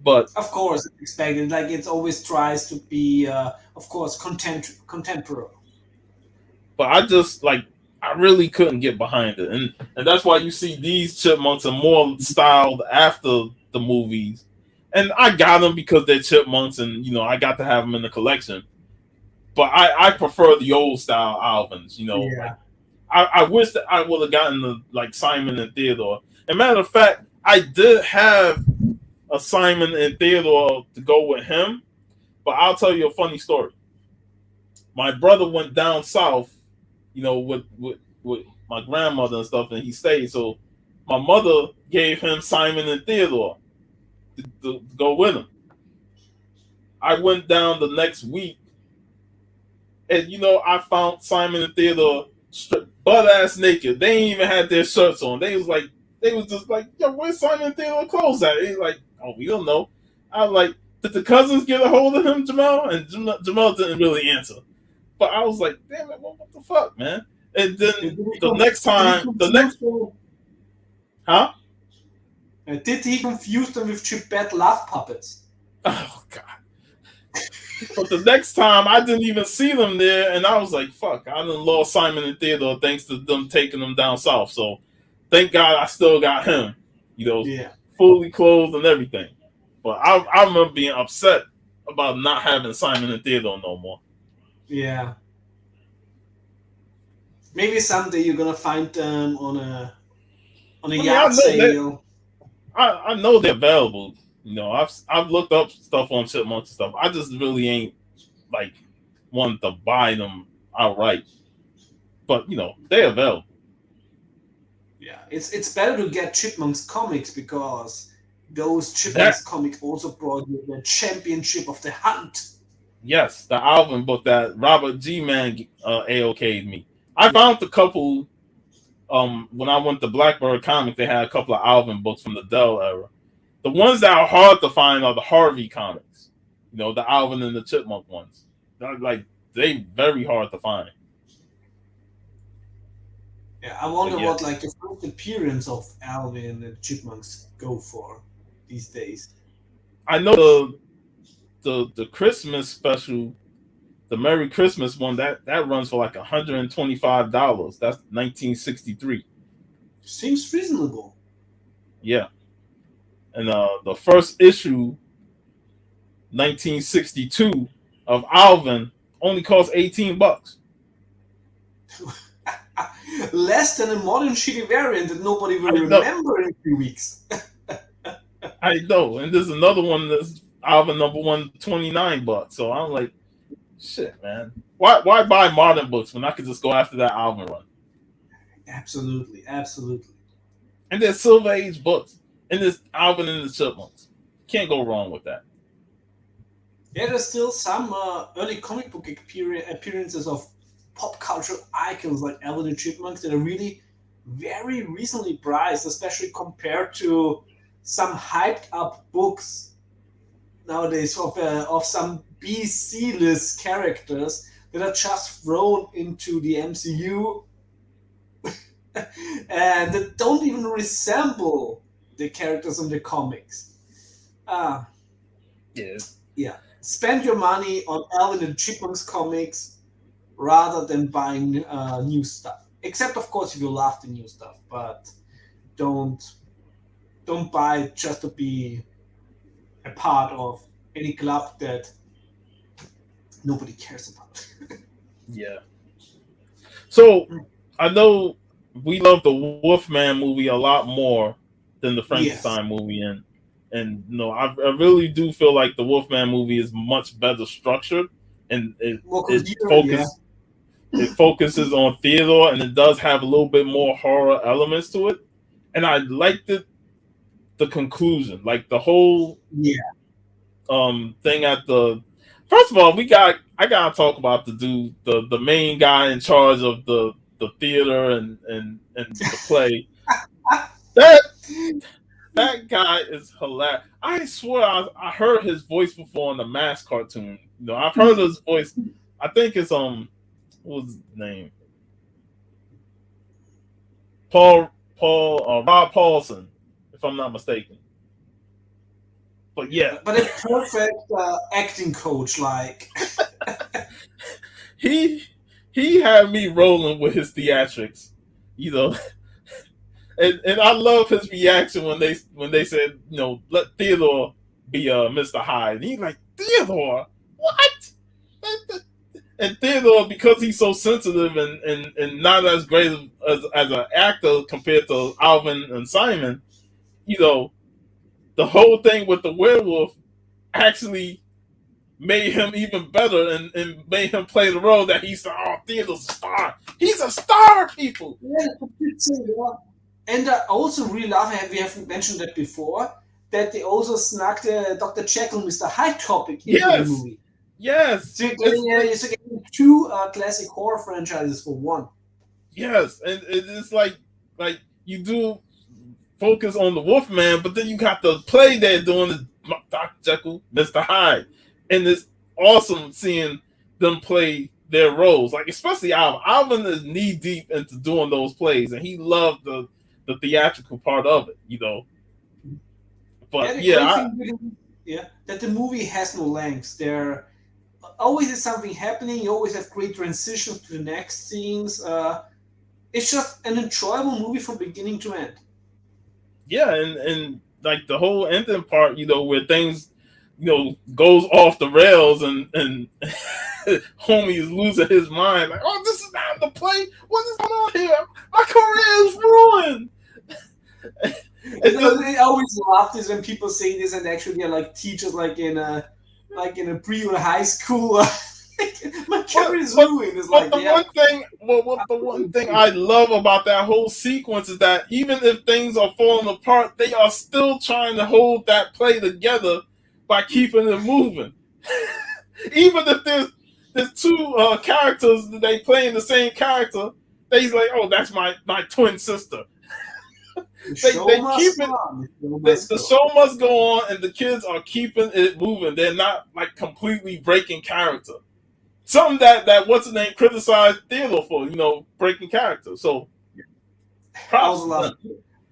but Of course, it's expected. Like it always tries to be, of course, contemporary. I just like I really couldn't get behind it, and that's why you see these Chipmunks are more styled after the movies, and I got them because they're Chipmunks, and you know I got to have them in the collection. But I prefer the old style Alvins. You know, like Yeah. I wish that I would have gotten the like Simon and Theodore. And matter of fact, I did have a Simon and Theodore to go with him, but I'll tell you a funny story. My brother went down south, you know, with my grandmother and stuff, and he stayed. So my mother gave him Simon and Theodore to go with him. I went down the next week, and you know, I found Simon and Theodore stripped butt ass naked. They ain't even had their shirts on. They was just like, yo, where's Simon and Theodore clothes at? He's like, oh, we don't know. I was like, did the cousins get a hold of him, Jamal? And Jamal didn't really answer. But I was like, damn it, what the fuck, man? And then Did he, the next did he time, confuse them? huh? Did he confuse them with Chipette love puppets? Oh god. But the next time, I didn't even see them there, and I was like, fuck, I done lost Simon and Theodore thanks to them taking them down south. So thank God I still got him, you know, Yeah. fully clothed and everything. But I remember being upset about not having Simon and Theodore no more. Yeah. Maybe someday you're gonna find them on a I mean, I yard know that sale. I know they're available. I've looked up stuff on Chipmunks and stuff. I just really ain't like wanting to buy them outright. But they're available. Yeah, it's better to get Chipmunks comics because those That Chipmunks comics also brought you the championship of the hunt. yes, the Alvin book that Robert G. Man AOK'd me. I Yeah, found a couple when I went to Blackbird Comics. They had a couple of Alvin books from the Dell era. The ones that are hard to find are the Harvey comics. The Alvin and the Chipmunk ones. They're like they very hard to find. yeah. I But wonder yeah, what like the first appearance of Alvin and the Chipmunks go for these days. I know the Christmas special, the Merry Christmas one that runs for like $125. That's 1963. Seems reasonable. Yeah, and the first issue 1962 of Alvin only cost $18. Less than a modern shitty variant that nobody will I know, remember in a few weeks. I know, and there's another one that's Alvin number one, $29. So I'm like, shit, man. Why buy modern books when I could just go after that Alvin run? Absolutely, absolutely. And there's Silver Age books, and there's Alvin and the Chipmunks. Can't go wrong with that. Yeah, there's still some early comic book appearances of pop cultural icons like Alvin and Chipmunks that are really very recently priced, especially compared to some hyped up books nowadays of some B-C list characters that are just thrown into the MCU and that don't even resemble the characters in the comics. Ah, Yeah, yeah. Spend your money on Alvin and Chipmunks comics rather than buying new stuff. Except, of course, if you love the new stuff, but don't don't buy it just to be a part of any club that nobody cares about. yeah. So I know we love the Wolfman movie a lot more than the Yes. Frankenstein movie, and I really do feel like the Wolfman movie is much better structured, and it More it coherent, yeah. focus it focuses on Theodore, and it does have a little bit more horror elements to it. And I liked the conclusion, like the whole Yeah. thing at the. First of all, I gotta talk about the dude, the main guy in charge of the theater and the play. That that guy is hilarious. I swear I heard his voice before in the Mask cartoon. I've heard his voice. I think it's what was his name? Rob Paulson, if I'm not mistaken. But Yeah. yeah, But a perfect acting coach, like. he he had me rolling with his theatrics, you know, and I love his reaction when they said let Theodore be Mr. Hyde, and he's like Theodore, what? And Theodore, because he's so sensitive and not as great as an actor compared to Alvin and Simon, you know, the whole thing with the werewolf actually made him even better and made him play the role that he's Theodore's a star. He's a star, people. Yeah, yeah. And I also really love, and we haven't mentioned that before, that they also snuck the Dr. Jekyll, Mr. Hyde topic into the Yes, movie. yes, So you're getting two classic horror franchises for one. yes, and it's like you do focus on the Wolfman, but then you got the play they're doing is Dr. Jekyll, Mr. Hyde, and it's awesome seeing them play their roles. Like especially Alvin. Alvin is knee deep into doing those plays, and he loved the theatrical part of it. Yeah, But the yeah, great thing with it, yeah, that the movie has no lengths. There always is something happening. You always have great transitions to the next scenes. It's just an enjoyable movie from beginning to end. yeah, and like the whole ending part, where things goes off the rails and homie is losing his mind. Like, oh, this is not the play. What is going on here? My career is ruined. I always laugh this when people say this, and actually they're like teachers, like in a pre or high school. My career is ruined. It's like, yeah. The one thing I love about that whole sequence is that even if things are falling apart, they are still trying to hold that play together by keeping it moving. Even if there's two characters that they playing the same character, they's like, oh, that's my twin sister. The show must go on, and the kids are keeping it moving. They're not like completely breaking character. Something that what's the name criticized Theodore for, breaking character. So I also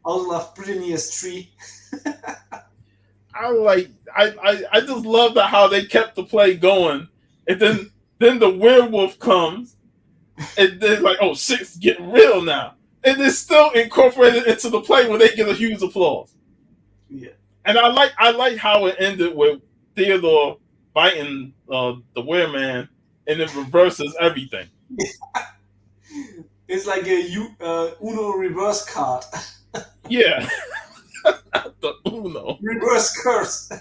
love Britannia's tree. I just love how they kept the play going, and then the werewolf comes, and then like, oh, shit's getting real now, and it's still incorporated into the play where they get a huge applause. Yeah, and I like how it ended with Theodore fighting the wereman, and it reverses everything. It's like a Uno reverse card. Yeah. The Uno. Reverse curse.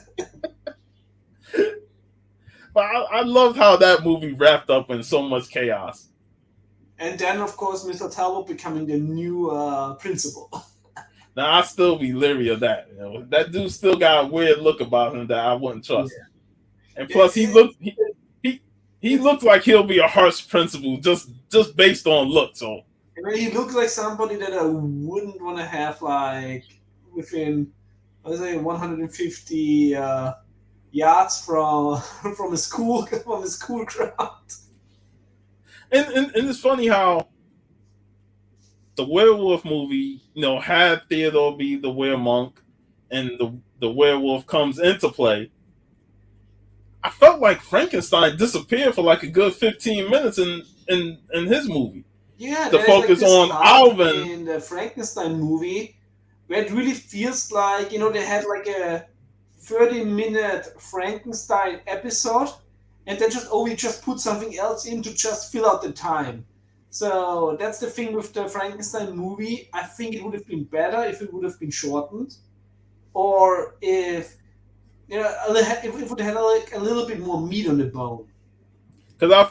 But I loved how that movie wrapped up in so much chaos. And then, of course, Mr. Talbot becoming the new principal. Now, I still be leery of that. That dude still got a weird look about him that I wouldn't trust. Yeah. And plus, he looked like he'll be a harsh principal just based on look. So he looks like somebody that I wouldn't want to have like within, let's say, 150 yards from a school ground. And it's funny how the werewolf movie, had Theodore be the weremonk, and the werewolf comes into play. I felt like Frankenstein disappeared for like a good 15 minutes in his movie. Yeah, to focus on Alvin in the Frankenstein movie, where it really feels like they had like a 30-minute Frankenstein episode, and then just put something else in to just fill out the time. So that's the thing with the Frankenstein movie. I think it would have been better if it would have been shortened, or if if it would have had like a little bit more meat on the bone. Because I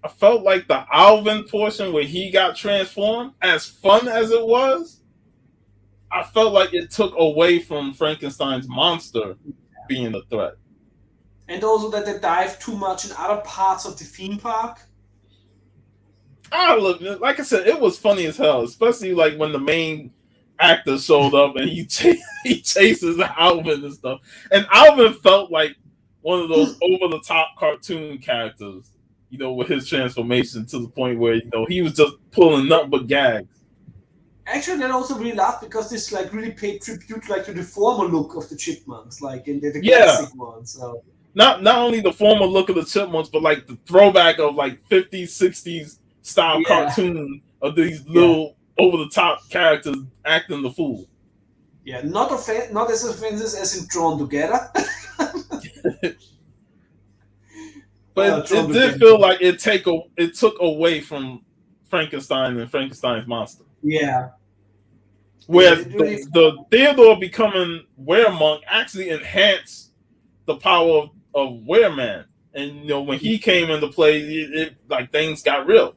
felt like the Alvin portion where he got transformed, as fun as it was, I felt like it took away from Frankenstein's monster being a threat. And also that they dive too much in other parts of the theme park. Like I said, it was funny as hell, especially like when the main actor showed up and he chases Alvin and stuff. And Alvin felt like one of those over-the-top cartoon characters, with his transformation to the point where, he was just pulling nothing but gags. Actually, that also really laughed because this like really paid tribute like to the former look of the Chipmunks, like in the classic one. So not only the former look of the Chipmunks, but like the throwback of like 50s, 60s style cartoon of these little over-the-top characters acting the fool. Yeah, not as offensive as in Drawn Together. But it did feel like it took away from Frankenstein and Frankenstein's monster. Yeah. Whereas the Theodore becoming weremonk actually enhanced the power of wereman. And when he came into play, it like things got real.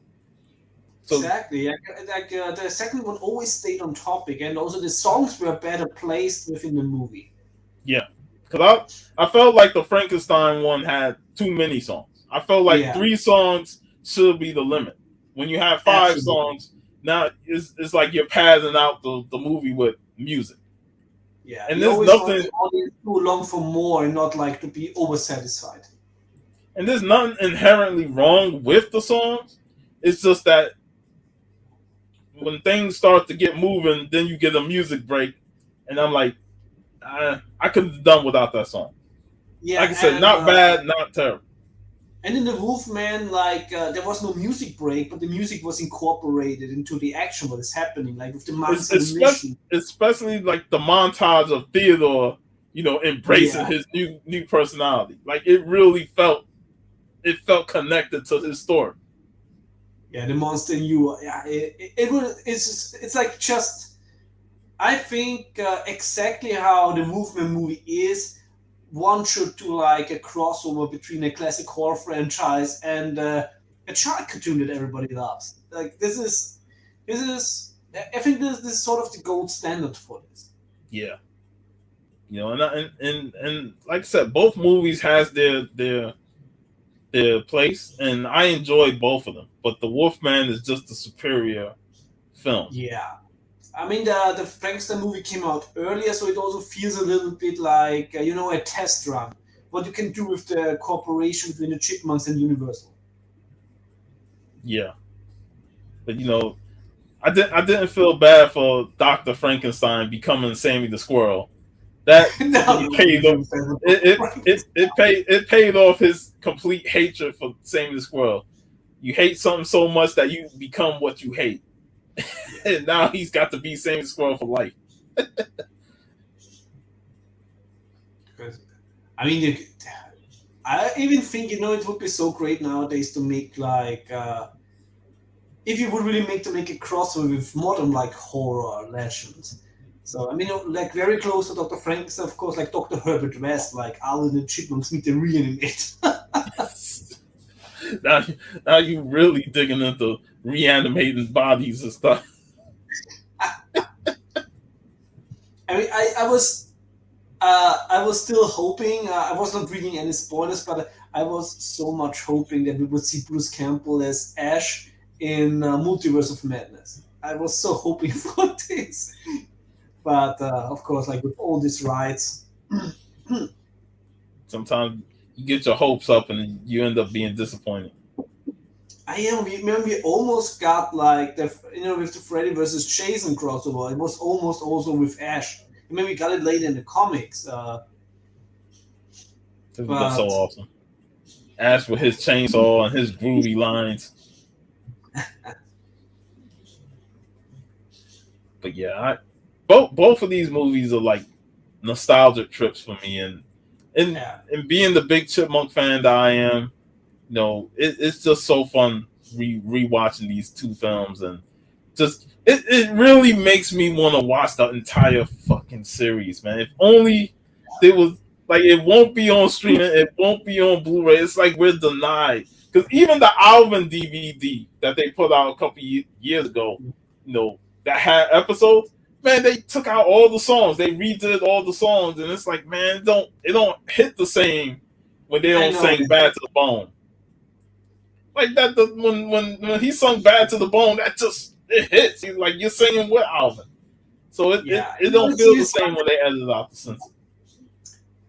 So, exactly. Like the second one always stayed on topic, and also the songs were better placed within the movie. Yeah. Because I felt like the Frankenstein one had too many songs. I felt like 3 songs should be the limit. When you have 5 songs, now it's like you're padding out the movie with music. Yeah, and there's nothing want the audience too long for more and not like to be oversatisfied. And there's nothing inherently wrong with the songs. It's just that when things start to get moving, then you get a music break, and I'm like, I could have done without that song. Yeah, like I said, not bad, not terrible. And in the Wolfman, like there was no music break, but the music was incorporated into the action what is happening, like with the monster mission. Especially like the montage of Theodore embracing Yeah, his new personality. Like it felt connected to his story. yeah, the monster in you. Yeah, it was. It's like just. I think exactly how the Wolfman movie is. One should do like a crossover between a classic horror franchise and a child cartoon that everybody loves. Like this is. I think this is sort of the gold standard for this. Yeah, and like I said, both movies has their place, and I enjoyed both of them. But the Wolfman is just the superior film. Yeah. I mean, the Frankenstein movie came out earlier, so it also feels a little bit like a test run. What you can do with the cooperation between the Chipmunks and Universal. Yeah, but I didn't feel bad for Doctor Frankenstein becoming Sammy the Squirrel. That No, really no, paid off. It paid off his complete hatred for Sammy the Squirrel. You hate something so much that you become what you hate, yeah. and now he's got to be Sammy the Squirrel for life. 'Cause, I mean, I even think it would be so great nowadays to make like if you would really make a crossover with modern like horror legends. So I mean, like very close to Dr. Frankenstein, of course, like Dr. Herbert West, like Alvin and Chipmunks meet the reanimate. now, now you really digging into reanimating bodies and stuff. I mean, I was still hoping. I was not reading any spoilers, but I was so much hoping that we would see Bruce Campbell as Ash in Multiverse of Madness. I was so hoping for this, but of course, like with all these rights, Sometimes you get your hopes up and you end up being disappointed. we almost got like with the Freddy versus Jason crossover. It was almost also with Ash. I mean, we got it later in the comics, This would have been so but awesome. Ash with his chainsaw and his groovy lines. But yeah, both of these movies are like nostalgic trips for me, and yeah, and being the big Chipmunk fan that I am, it's just so fun rewatching these two films, and just it really makes me want to watch the entire fucking series, man. If only there was like it won't be on streaming, it won't be on Blu-ray. It's like we're denied because even the Alvin DVD that they put out a couple years ago, that had episodes. Man, they took out all the songs. They redid all the songs, and it's like, man, it don't hit the same when they I don't know. sing "Bad to the Bone." Like that, when he sung "Bad to the Bone," that just it hits. He's like you're singing with Alvin, so it, it, Yeah, it don't it's feel the used. same when they edit out the censor.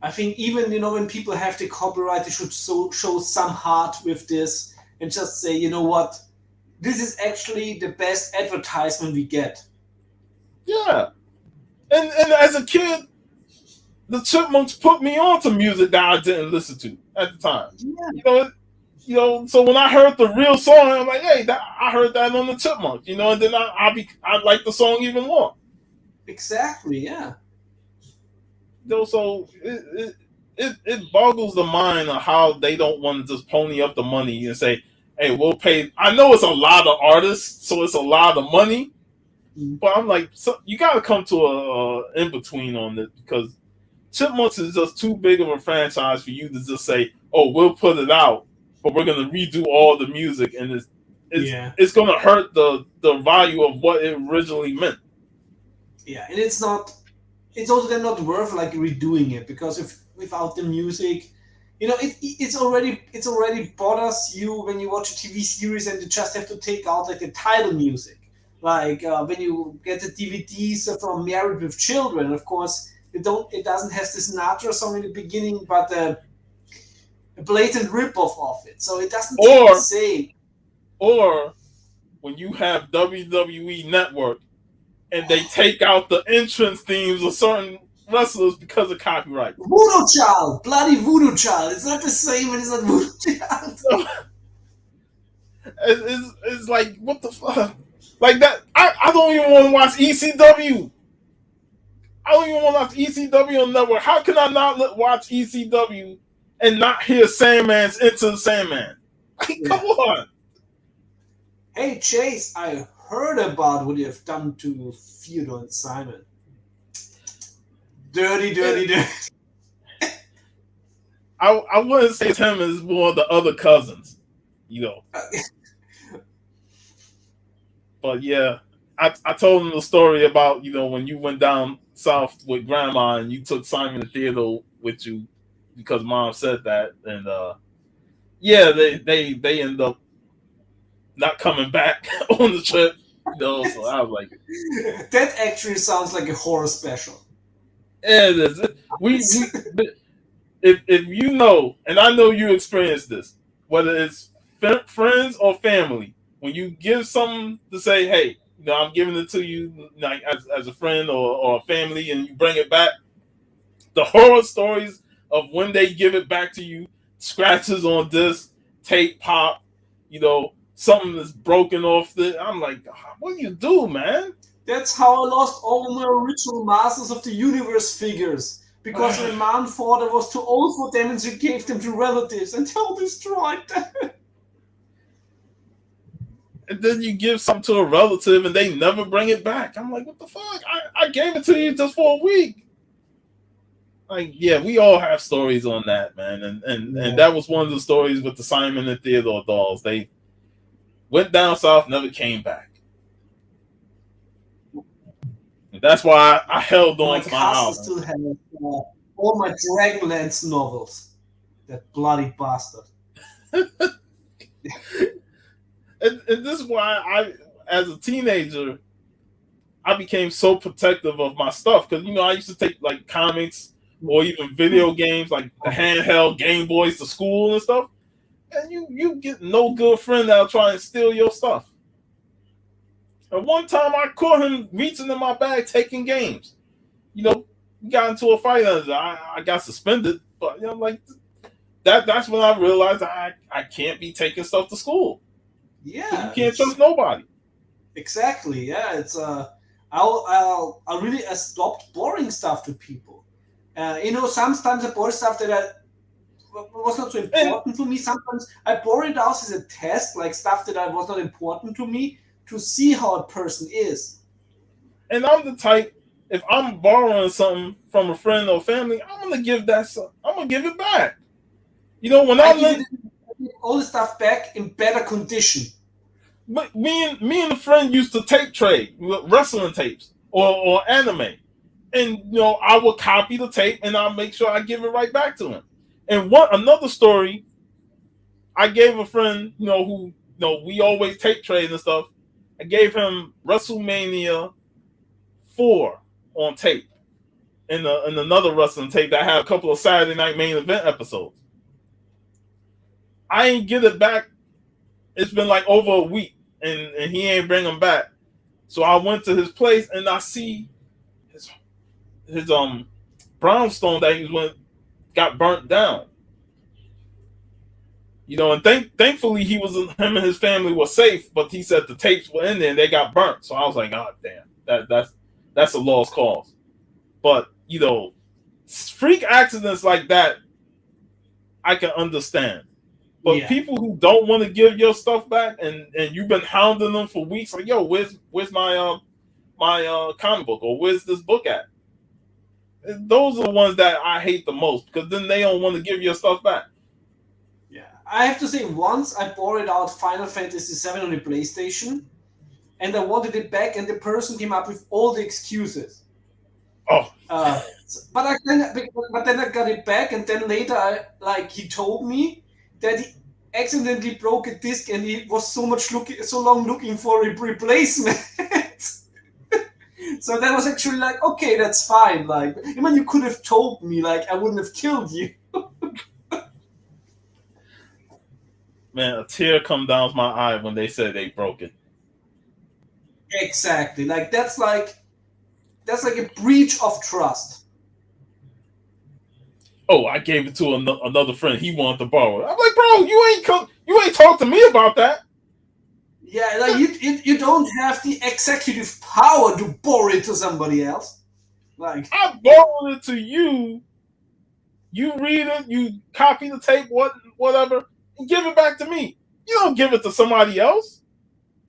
I think even when people have the copyright, they should show some heart with this and just say, you know what, this is actually the best advertisement we get. Yeah, and as a kid, the Chipmunks put me on to music that I didn't listen to at the time. Yeah, So when I heard the real song, I'm like, hey, I heard that on the Chipmunks, and then I like the song even more. exactly. Yeah, So it boggles the mind of how they don't want to just pony up the money and say, hey, we'll pay. I know it's a lot of artists, so it's a lot of money, mm, but I'm like, so you got to come to a in between on this because Chipmunks is just too big of a franchise for you to just say, oh, we'll put it out, but we're gonna redo all the music, and it's yeah, it's gonna hurt the value of what it originally meant. yeah. And it's not. It's also then not worth like redoing it because if without the music, it's already bothers you when you watch a TV series and you just have to take out like the title music. Like when you get the DVDs from Married with Children, of course, it doesn't have this Sinatra song in the beginning, but a blatant ripoff of it. So it doesn't take the Or same. or when you have WWE Network and they take out the entrance themes of certain wrestlers because of copyright. Voodoo Child, bloody Voodoo Child. It's not the same, and it's not Voodoo Child. So it's like what the fuck? Like that I don't even want to watch ECW. I don't even want to watch ECW on the network. How can I not watch ECW and not hear Sandman's Into the Sandman? Like, come Yeah. on. Hey Chase, I heard about what you have done to Theodore and Simon. Dirty, dirty, dirty. I wouldn't say it's him as more the other cousins, you know. But yeah, I told him the story about, you know, when you went down south with grandma and you took Simon and Theodore with you because mom said that. And yeah, they end up not coming back on the trip. You know, so I was like, That actually sounds like a horror special. yeah, it is. We if you know, and I know you experienced this, whether it's friends or family, when you give something to say, hey, you know, I'm giving it to you, like as a friend or a family, and you bring it back, the horror stories of when they give it back to you, scratches on this tape pop, you know, something that's broken off the. I'm like, what do you do, man? That's how I lost all my original Masters of the Universe figures. Because my mom thought I was too old for them and she gave them to relatives and they all destroyed them. And then you give something to a relative and they never bring it back. I'm like, what the fuck? I gave it to you just for a week. Like, yeah, we all have stories on that, man. And that was one of the stories with the Simon and Theodore dolls. They went down south, never came back. And that's why I held on to my cousin album. still has all my Dragonlance novels. That bloody bastard. And this is why I, as a teenager, I became so protective of my stuff. Because, you know, I used to take, like, comics or even video games, like the handheld Game Boys to school and stuff. And you get no good friend that'll try and steal your stuff. And one time I caught him reaching in my bag taking games. You know, we got into a fight and I got suspended. But, you know, like, that's when I realized I can't be taking stuff to school. Yeah. You can't trust nobody. Exactly, yeah. It's I really stopped borrowing stuff to people. You know, sometimes I borrow stuff that was not so important to me. Sometimes I borrow it out as a test, like stuff that was not important to me, to see how a person is. And I'm the type, if I'm borrowing something from a friend or family, I'm gonna give it back. You know, when I give all the stuff back in better condition. But me and a friend used to tape trade wrestling tapes or anime, and you know I would copy the tape and I'll make sure I give it right back to him. And another story, I gave a friend, you know, who, you know, we always tape trade and stuff. I gave him WrestleMania 4 on tape, and another wrestling tape that had a couple of Saturday Night Main Event episodes. I ain't get it back. It's been like over a week. And he ain't bring them back. So I went to his place and I see his brownstone that he got burnt down. You know, and thankfully him and his family were safe, but he said the tapes were in there and they got burnt. So I was like, oh damn, that's a lost cause. But, you know, freak accidents like that I can understand. But people who don't want to give your stuff back and you've been hounding them for weeks, like, yo, where's my comic book, or where's this book at? Those are the ones that I hate the most, because then they don't want to give your stuff back. Yeah, I have to say, once I borrowed out Final Fantasy VII on the PlayStation, and I wanted it back, and the person came up with all the excuses. Oh. But then I got it back, and then later, he told me that he accidentally broke a disc and he was so long looking for a replacement. So that was actually like, okay, that's fine. Like, I mean, you could have told me, like, I wouldn't have killed you. Man, a tear come down my eye when they said they broke it. Exactly. Like, that's like a breach of trust. Oh, I gave it to another friend. He wanted to borrow it. I'm like, bro, you ain't talked to me about that. Yeah, like you don't have the executive power to borrow it to somebody else. Like, I borrowed it to you. You read it, you copy the tape, whatever, and give it back to me. You don't give it to somebody else.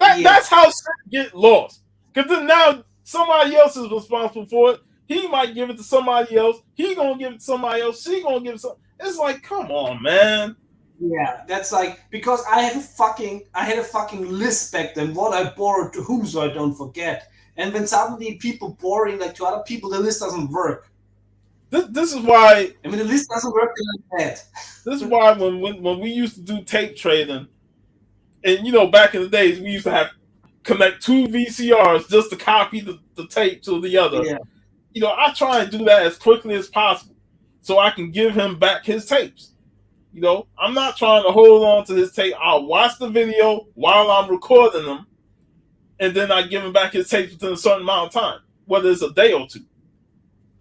yeah, That's how shit get lost. Because then now somebody else is responsible for it. He might give it to somebody else. He gonna give it to somebody else. She gonna give it to. It's like, come on, man. yeah. That's like because I had a fucking list back then what I borrowed to whom so I don't forget. And when suddenly people borrowing like to other people, the list doesn't work. This is why. I mean, the list doesn't work like This is that. why when we used to do tape trading, and back in the days we used to have connect two VCRs just to copy the tape to the other. Yeah. I try and do that as quickly as possible so I can give him back his tapes. I'm not trying to hold on to his tape. I'll watch the video while I'm recording them, and then I give him back his tapes within a certain amount of time, whether it's a day or two.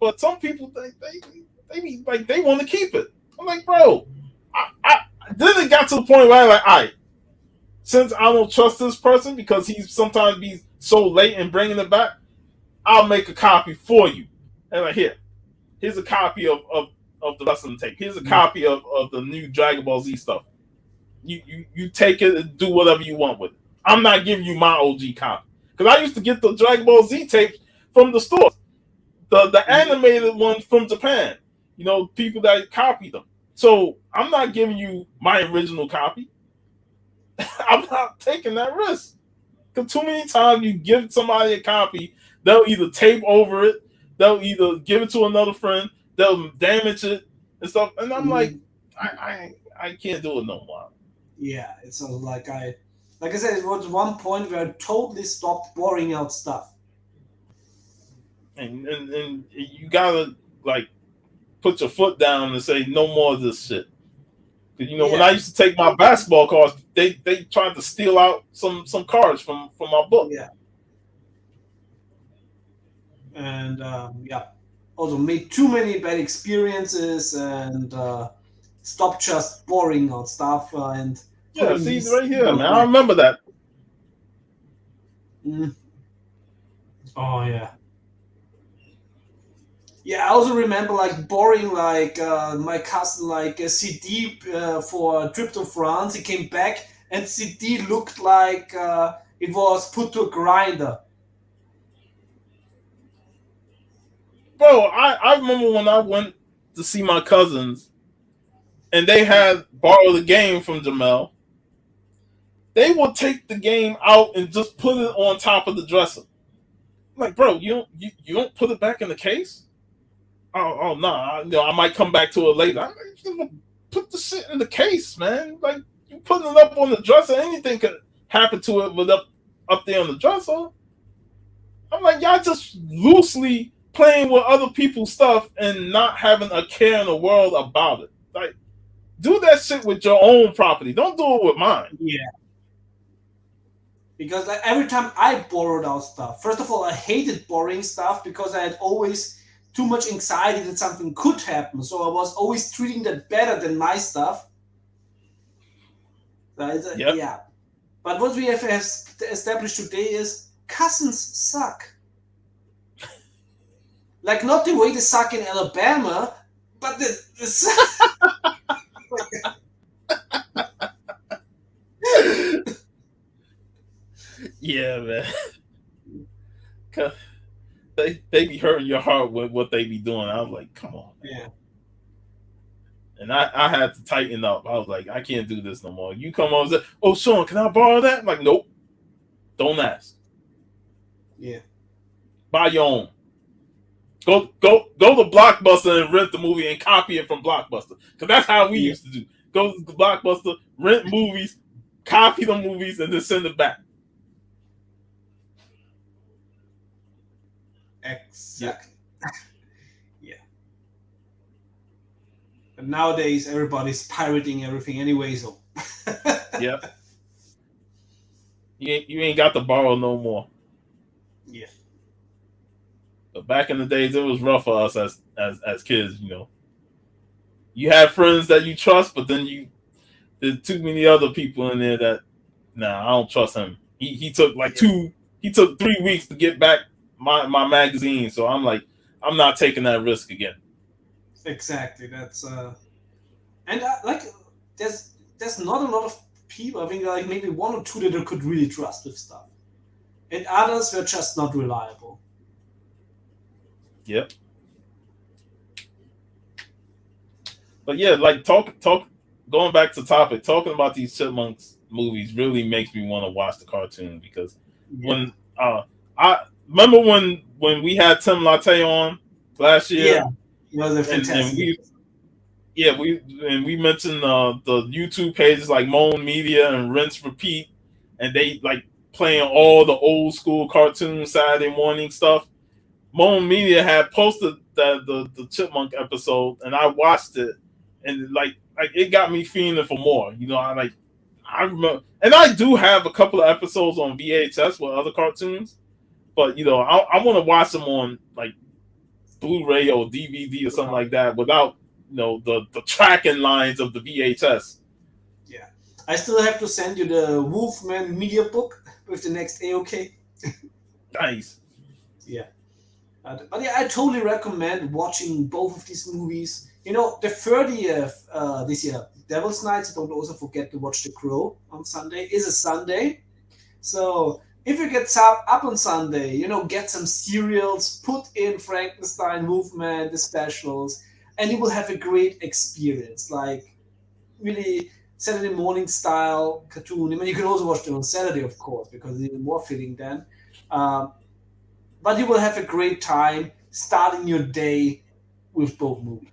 But some people they want to keep it. I'm like, bro, I then it got to the point where I'm like, all right, since I don't trust this person because he's sometimes be so late in bringing it back, I'll make a copy for you. And like, here's a copy of the wrestling tape. Here's a copy of the new Dragon Ball Z stuff. You take it and do whatever you want with it. I'm not giving you my OG copy. Because I used to get the Dragon Ball Z tapes from the stores. The animated ones from Japan. People that copied them. So I'm not giving you my original copy. I'm not taking that risk. Because too many times you give somebody a copy, they'll either tape over it, they'll either give it to another friend, they'll damage it and stuff. And I'm like, I can't do it no more. Yeah, it's sort of like I said, it was one point where I totally stopped borrowing out stuff. And you gotta like put your foot down and say no more of this shit. When I used to take my basketball cards, they tried to steal out some cards from my book. Yeah. And also made too many bad experiences and stopped just borrowing out stuff and Yeah, putting see these. right here, man. I remember that. Mm. Oh yeah. Yeah, I also remember like borrowing like my cousin like a CD for a trip to France. He came back and CD looked like it was put to a grinder. Bro, I remember when I went to see my cousins and they had borrowed the game from Jamel. They would take the game out and just put it on top of the dresser. I'm like, bro, you don't put it back in the case? Oh no, I might come back to it later. I'm like, put the shit in the case, man. Like you putting it up on the dresser, anything could happen to it with up there on the dresser. I'm like, y'all just loosely playing with other people's stuff and not having a care in the world about it. Like, do that shit with your own property. Don't do it with mine. Yeah. Because like every time I borrowed out stuff, first of all, I hated borrowing stuff because I had always too much anxiety that something could happen. So I was always treating that better than my stuff. Yep. Yeah. But what we have established today is cousins suck. Like not the way they suck in Alabama, but the Yeah, man. They be hurting your heart with what they be doing. I was like, come on, man. Yeah. And I had to tighten up. I was like, I can't do this no more. You come on and say, oh, Sean, can I borrow that? I'm like, nope. Don't ask. Yeah. Buy your own. Go to Blockbuster and rent the movie and copy it from Blockbuster. Because that's how we used to do. Go to Blockbuster, rent movies, copy the movies, and then send it back. Exactly. Yeah. But nowadays everybody's pirating everything anyway, so Yep. You ain't got to borrow no more. Yeah. But back in the days, it was rough for us as kids. You had friends that you trust, but then there's too many other people in there that I don't trust him. He took he took 3 weeks to get back my magazine, so I'm like, I'm not taking that risk again. Exactly. That's and like there's not a lot of people. I think like maybe one or two that I could really trust with stuff, and others were just not reliable. Yep. But yeah, like going back to topic, talking about these Chipmunks movies really makes me want to watch the cartoon because Yeah. when I remember when we had Tim Latte on last Yeah. year, It was a and fantastic we episode. we mentioned the YouTube pages like Moan Media and Rinse Repeat, and they like playing all the old school cartoon Saturday morning stuff. Moan Media had posted the Chipmunk episode, and I watched it, and like it got me feeling for more. You know, I remember, and I do have a couple of episodes on VHS with other cartoons, but you know, I want to watch them on like Blu-ray or DVD or something like that without the tracking lines of the VHS. Yeah. I still have to send you the Wolfman media book with the next AOK. Nice. Yeah. But yeah, I totally recommend watching both of these movies. You know, the 30th this year, Devil's Nights, don't also forget to watch The Crow on Sunday, is a Sunday. So if you get up on Sunday, you know, get some cereals, put in Frankenstein, Movement, the specials, and you will have a great experience. Like really Saturday morning style cartoon. I mean, you can also watch them on Saturday, of course, because it's even more fitting then. Um, but you will have a great time starting your day with both movies.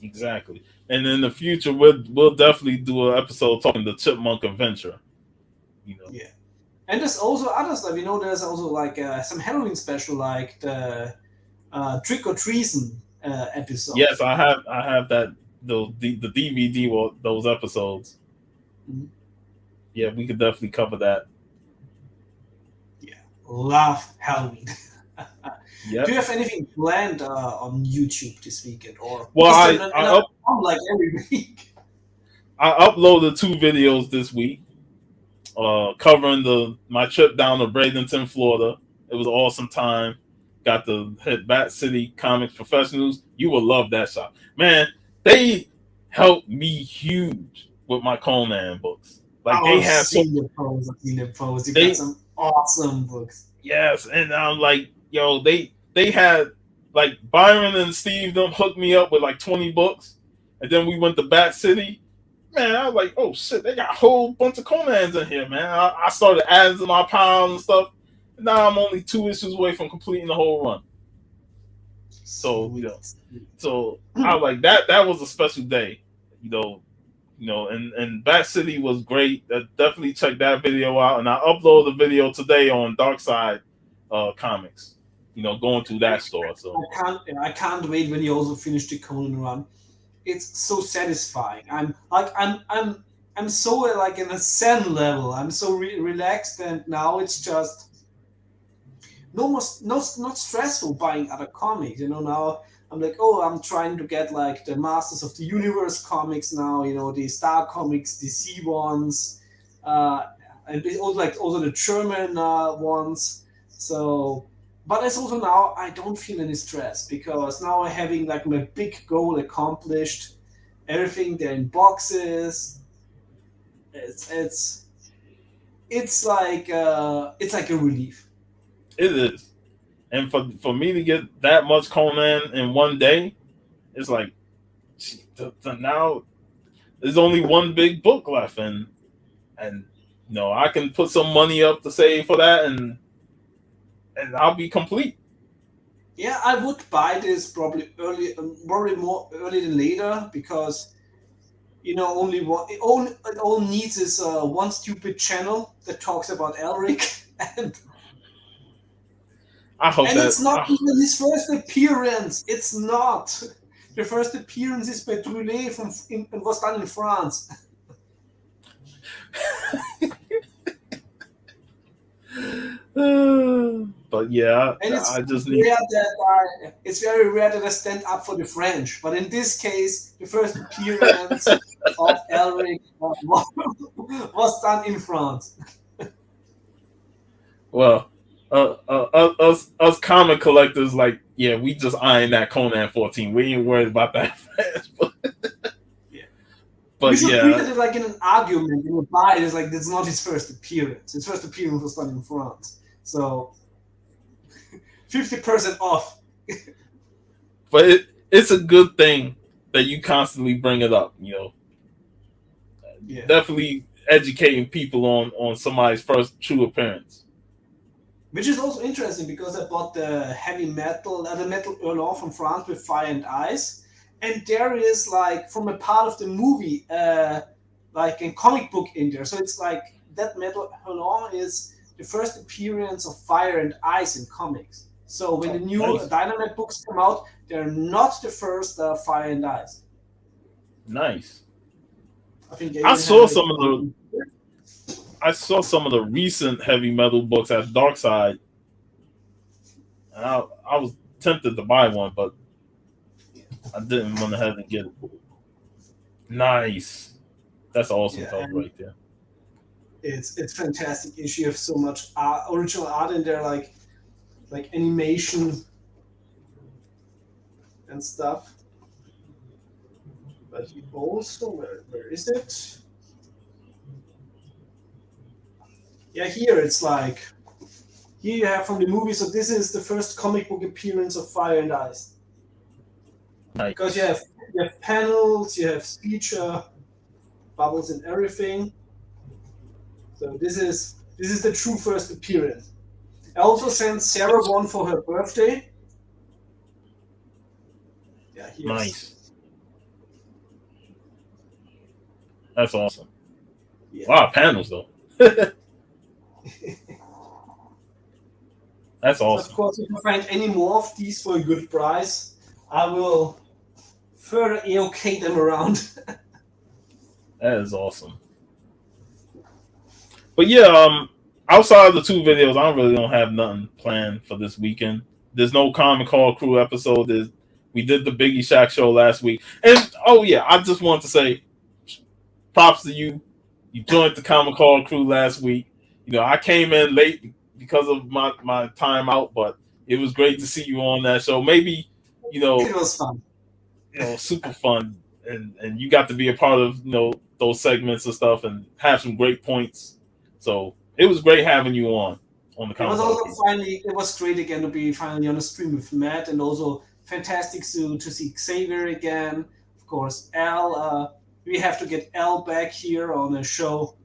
Exactly. And in the future, we'll definitely do an episode talking the Chipmunk Adventure. You know. Yeah. And there's also other stuff. You know, there's also like some Halloween special, like the Trick or Treason episode. Yes, I have that the DVD or those episodes. Mhm. Yeah, we could definitely cover that. Yeah. Love Halloween. Do Yep. you have anything planned on YouTube this weekend, or Well, is there I an, I another up one like every week? I uploaded two videos this week, covering the my trip down to Bradenton, Florida. It was an awesome time. Got to hit Bat City Comics Professionals. You will love that shop, man. They helped me huge with my Conan books. Like they I've have so seen the post. I've seen the post. You got they some awesome books. yes, and I'm like, yo, they had like Byron and Steve them hooked me up with like 20 books, and then we went to Bat City. Man, I was like, oh shit, they got a whole bunch of Conans in here, man. I started adding to my pile and stuff. And now I'm only 2 issues away from completing the whole run. So Sweet. so I was like that. That was a special day, you know. And Bat City was great. Definitely check that video out. And I upload the video today on Dark Side Comics. Going through that store. So I can't wait when you also finish the Conan run. It's so satisfying. I'm so like in a Zen level. I'm so relaxed, and now it's just no more, no, not stressful buying other comics. You know, now I'm like, oh, I'm trying to get like the Masters of the Universe comics now. You know, the Star Comics, DC ones, uh, and also the German ones. So, but it's also now I don't feel any stress because now I'm having like my big goal accomplished. Everything there in boxes. It's it's like a relief. it is. And for me to get that much Conan in one day, it's like now there's only one big book left, and I can put some money up to save for that, and I'll be complete. Yeah, I would buy this probably more early than later because you know only one it all needs is one stupid channel that talks about Elric, and I hope and that. it's not even his first appearance. It's not. The first appearance is by Trulé it was done in France. But yeah, And I just need. it's very rare that I stand up for the French. But in this case, the first appearance of Elric was done in France. Well, us comic collectors, like, yeah, we just eyeing that Conan 14. We ain't worried about that fast. Yeah. You But should treat yeah, it like in an argument. You would buy it. It's like it's not his first appearance. His first appearance was done in France. So 50% off. but it's a good thing that you constantly bring it up. Yeah. Definitely educating people on somebody's first true appearance. Which is also interesting because I bought the metal Hurlant from France with Fire and Ice, and there is like from a part of the movie, like a comic book in there. So it's like that metal Hurlant is the first appearance of Fire and Ice in comics. So when the Oh, new nice, Dynamite books come out, they're not the first Fire and Ice. nice. I think they I even have saw like some of the I saw some of the recent heavy metal books at Dark Side, and I was tempted to buy one, but I didn't went ahead and get it. Nice. That's awesome yeah, cover and right there. it's fantastic issue. You have so much original art in there, like animation and stuff. But he also, where is it? Yeah, here it's like, here you have from the movie. So this is the first comic book appearance of Fire and Ice. Because Nice. you have panels, you have speech bubbles and everything. So this is the true first appearance. I also sent Sarah one for her birthday. Yeah, here's, Nice. That's awesome. yeah. Wow, panels though. That's So of awesome. course, if you find any more of these for a good price, I will further AOK them around. That is awesome. But yeah, outside of the two videos, I really don't have nothing planned for this weekend. There's no Comic Call Crew episode. We did the Biggie Shack show last week, and oh yeah, I just want to say props to you. You joined the Comic Call Crew last week. I came in late because of my time out, but it was great to see you on that show. Maybe you It know was fun. super fun, and you got to be a part of those segments and stuff, and have some great points. So it was great having you on the It was Comic Call also Crew. finally, it was great again to be finally on a stream with Matt, and also fantastic to see Xavier again. Of course, Al. We have to get Al back here on the show.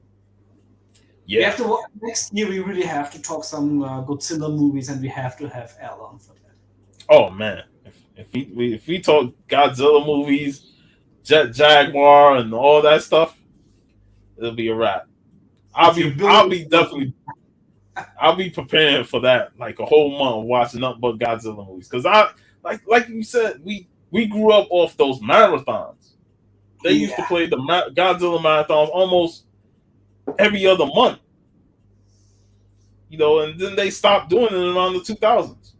We Yeah. have to next year. We really have to talk some Godzilla movies, and we have to have Al on for that. Oh man, if we talk Godzilla movies, Jet Jaguar, and all that stuff, it'll be a wrap. I'll If you're be I'll building be definitely I'll be preparing for that, like a whole month watching nothing but Godzilla movies. Because I like you said, we grew up off those marathons. They used to yeah, play the Godzilla marathons almost every other month, and then they stopped doing it around the 2000s.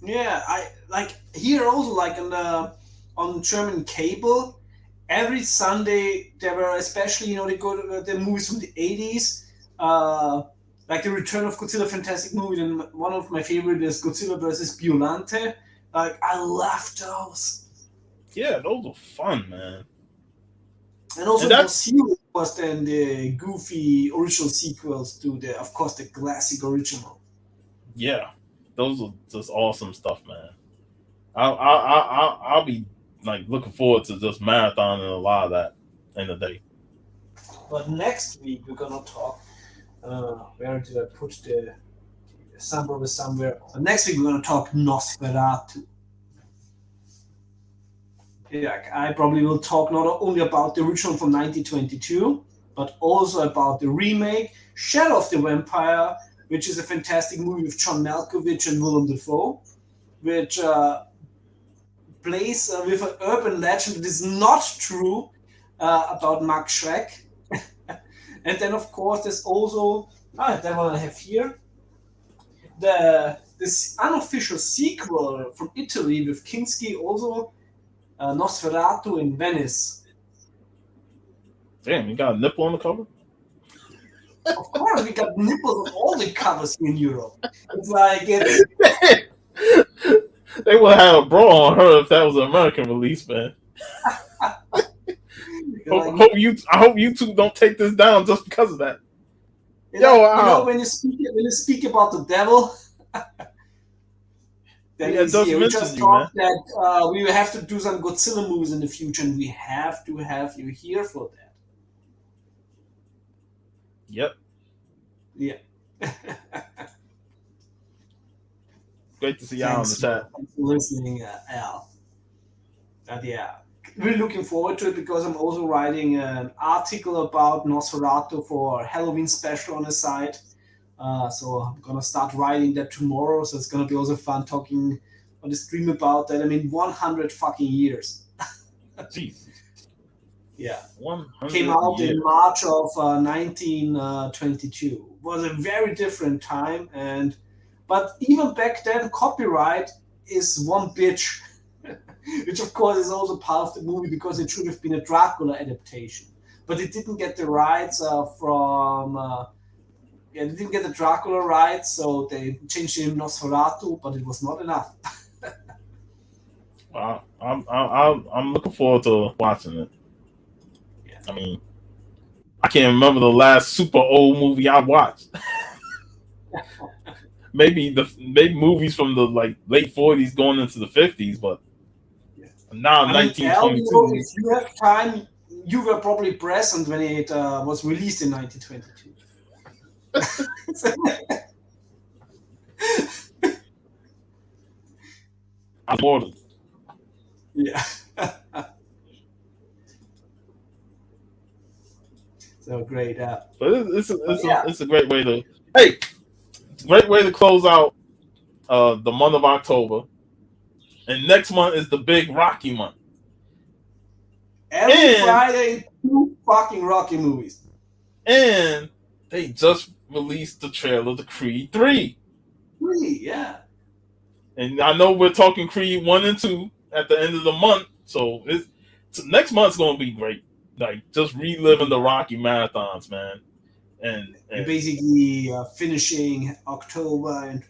yeah, I like here also like on German cable. Every Sunday there were especially they go to the movies from the 80s, like the Return of Godzilla, fantastic movie. And one of my favorite is Godzilla versus Violante. Like I love those. Yeah, those were fun, man. And also And it was that's Zero was then the goofy original sequels to the of course the classic original. yeah, those are just awesome stuff, man. I'll be like looking forward to just marathoning a lot of that in a day. But next week we're gonna talk. Where did I put the somewhere? But next week we're gonna talk Nosferatu. Yeah, I probably will talk not only about the original from 1922, but also about the remake Shadow of the Vampire, which is a fantastic movie with John Malkovich and Willem Dafoe, which plays with an urban legend that is not true about Mark Schreck. And then, of course, there's also that one I have here, this unofficial sequel from Italy with Kinski, also Nosferatu in Venice. Damn, you got a nipple on the cover? Of course, we got nipples on all the covers in Europe. It's like it's They would have a bra on her if that was an American release, man. like I hope you two don't take this down just because of that. it's Yo, like wow. when you speak about the devil, then Yeah, he's just here. We mentioned just you, man. talked that we will have to do some Godzilla movies in the future, and we have to have you here for that. Yep. Yeah. Great to see y'all in the Thanks, chat. man. Thanks for listening, Al. But yeah, really looking forward to it because I'm also writing an article about Nosferatu for Halloween special on the site. So I'm gonna start writing that tomorrow. So it's gonna be also fun talking on the stream about that. I mean, 100 fucking years. Jesus. Yeah, came 100 out in years. March of 1922. Was a very different time, and but even back then, copyright is one bitch, which of course is also part of the movie because it should have been a Dracula adaptation, but it didn't get the rights from. Yeah, they didn't get the Dracula rights, so they changed the name Nosferatu, but it was not enough. Wow. I'm looking forward to watching it. Yeah. I mean, I can't remember the last super old movie I watched. Maybe movies from the like late 40s going into the 50s, but Yeah. now I mean, Al, if 1922. you have time, you were probably present when it was released in 1922. I'm bored. Yeah. So great. But But yeah, it's a great way to hey, great way to close out the month of October. And next month is the big Rocky month. every And Friday, two fucking Rocky movies. and they just released the trailer to Creed 3. Really? Yeah. And I know we're talking Creed 1 and 2 at the end of the month. So next month's gonna be great. Like just reliving the Rocky marathons, man. You're And basically finishing October and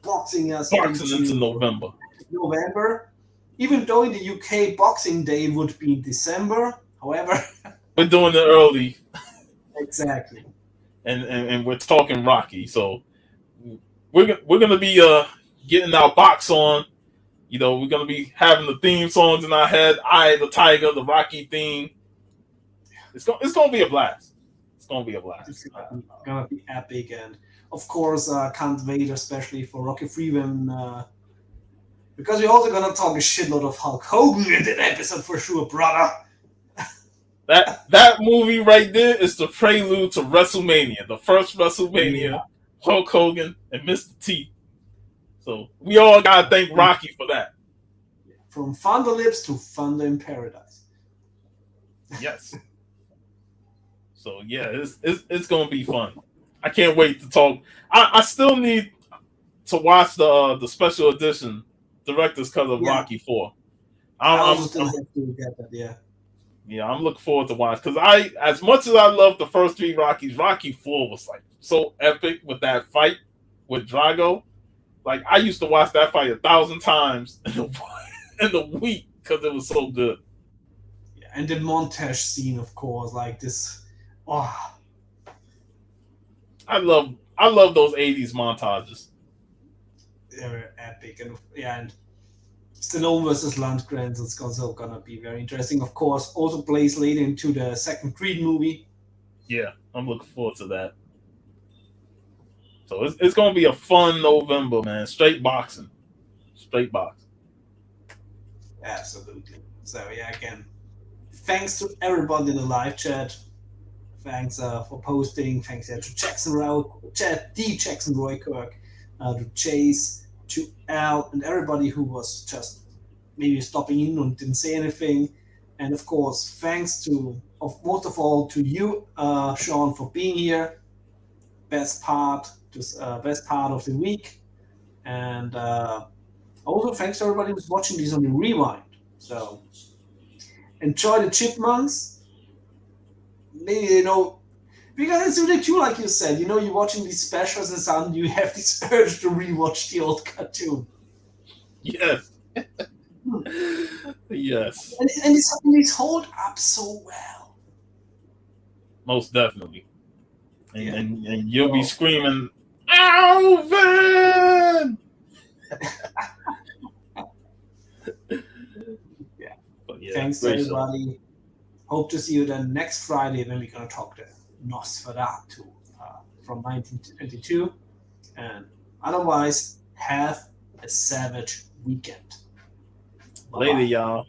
boxing us boxing into into November. November. Even though in the UK Boxing Day would be in December. However, We're doing it early exactly. and we're talking Rocky. So we're gonna be getting our box on. You know, we're gonna be having the theme songs in our head. I the Tiger, the Rocky theme. It's gonna be a blast. It's gonna be a It's blast. gonna be epic, and of course, can't wait, especially for Rocky Freeman, because we're also gonna talk a shitload of Hulk Hogan in that episode for sure, brother. That movie right there is the prelude to WrestleMania, the first WrestleMania, Yeah, Hulk Hogan and Mr. T. So we all gotta thank Rocky for that. from Thunder Lips to Thunder in Paradise. Yes. So yeah, it's gonna be fun. I can't wait to talk. I still need to watch the special edition director's cut of Yeah, Rocky 4. I also I'm still have to get that. Yeah, yeah, I'm looking forward to watch because I, as much as I love the first three Rockies, Rocky 4 was like so epic with that fight with Drago. Like I used to watch that fight 1,000 times in the week because it was so good. yeah, and the montage scene, of course, like this. Oh, I love those '80s montages. they're epic, and yeah, and Stallone versus Lundgren is also gonna be very interesting. Of course, also plays later into the second Creed movie. Yeah, I'm looking forward to that. So it's gonna be a fun November, man. Straight boxing, straight boxing. Absolutely. So yeah, again, thanks to everybody in the live chat. Thanks for posting. Thanks to Jackson Roy, D. Jackson Roykirk, to Chase, to Al, and everybody who was just maybe stopping in and didn't say anything. And of course, thanks to, of most of all, to you, Sean, for being here. Best part of the week. And also thanks to everybody who's watching this on the rewind. So enjoy the chipmunks. Maybe Because it's really true, like you said. You're watching these specials and suddenly you have this urge to rewatch the old cartoon. Yes. Hmm. Yes. And it's hold up so well. Most definitely. Yeah. And you'll be So, screaming, Alvin! yeah. But yeah, Thanks, great show. everybody. Hope to see you then next Friday when we're going to talk the Nosferatu from 1922. And otherwise, have a savage weekend. Later, Bye-bye. y'all.